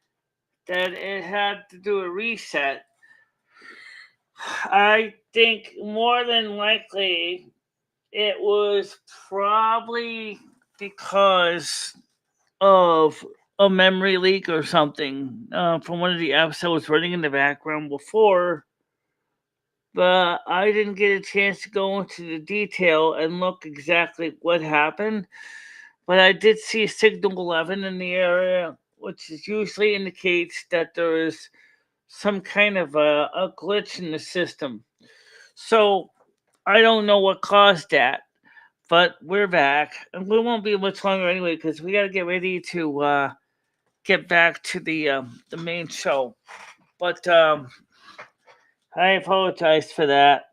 that it had to do a reset. I think more than likely it was probably because of a memory leak or something from one of the apps I was running in the background before, but I didn't get a chance to go into the detail and look exactly what happened. But I did see signal 11 in the area, which usually indicates that there is some kind of a glitch in the system. So I don't know what caused that, but we're back, and we won't be much longer anyway because we got to get ready to get back to the main show. But I apologize for that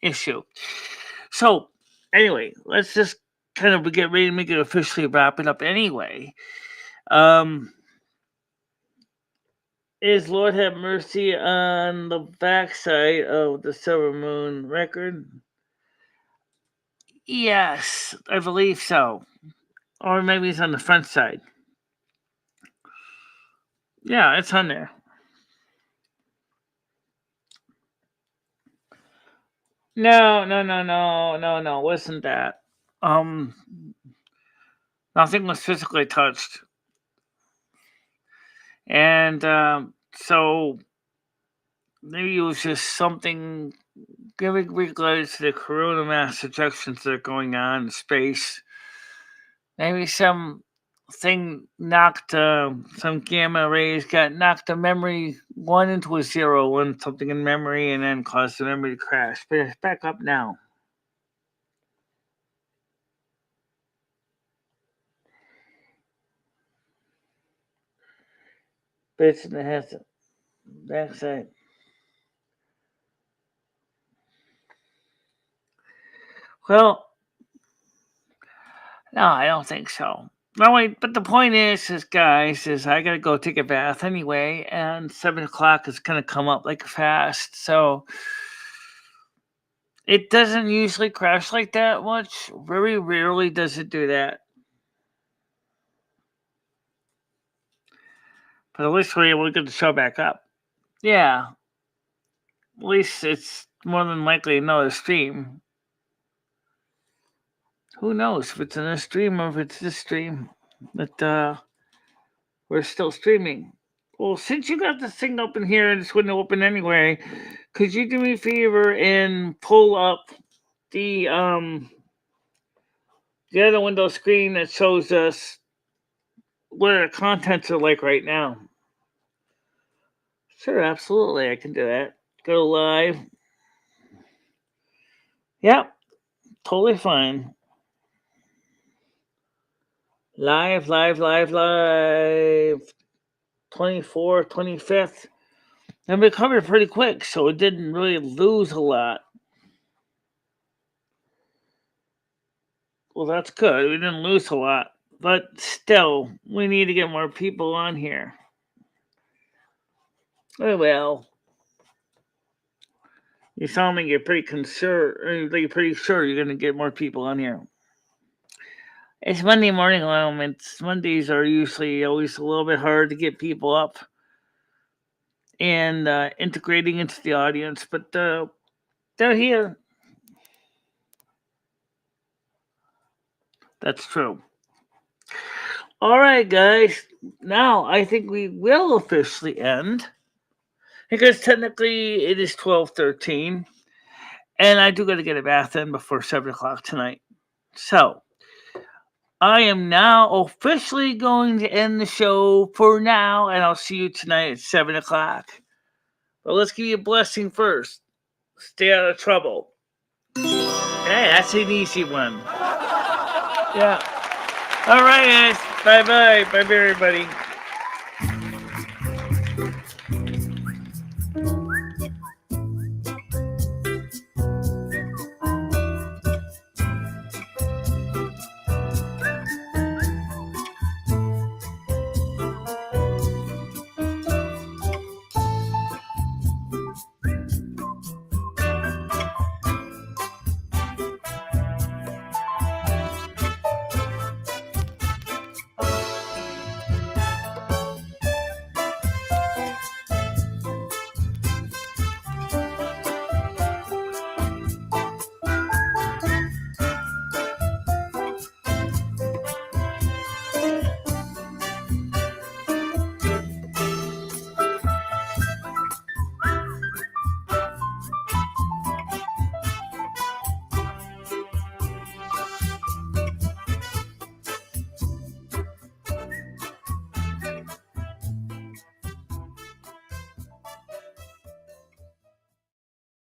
issue. So anyway, let's just kind of get ready to make it officially wrap it up anyway. Is Lord Have Mercy on the backside of the Silver Moon record? Yes, I believe so. Or maybe it's on the front side. Yeah, it's on there. No. Wasn't that? Nothing was physically touched, and so maybe it was just something giving regards to the corona mass ejections that are going on in space. Maybe some thing knocked some gamma rays got knocked a memory one into a zero, one something in memory, and then caused the memory to crash. But it's back up now. But it's in the backside. Well, no, I don't think so. No, wait, but the point is guys, is I gotta go take a bath anyway, and 7 o'clock is gonna come up like fast, so it doesn't usually crash like that much. Very rarely does it do that. But at least we're able to get the show back up. Yeah. At least it's more than likely another stream. Who knows if it's in a stream or if it's this stream. But we're still streaming. Well, since you got this thing open here and this window open anyway, could you do me a favor and pull up the other window screen that shows us what our contents are like right now? Sure, absolutely, I can do that. Go live. Yep, totally fine. Live. 24th, 25th. And we covered pretty quick, so it didn't really lose a lot. Well, that's good. We didn't lose a lot. But still, we need to get more people on here. Oh, well. You sound like you're pretty concerned. You're pretty sure you're going to get more people on here. It's Monday morning moments. Mondays are usually always a little bit hard to get people up and integrating into the audience, but they're here. That's true. All right, guys. Now I think we will officially end because technically it is 12:13, and I do got to get a bath in before 7 o'clock tonight. So I am now officially going to end the show for now, and I'll see you tonight at 7 o'clock. But let's give you a blessing first. Stay out of trouble. Hey, that's an easy one. Yeah. All right, guys. Bye-bye. Bye, everybody.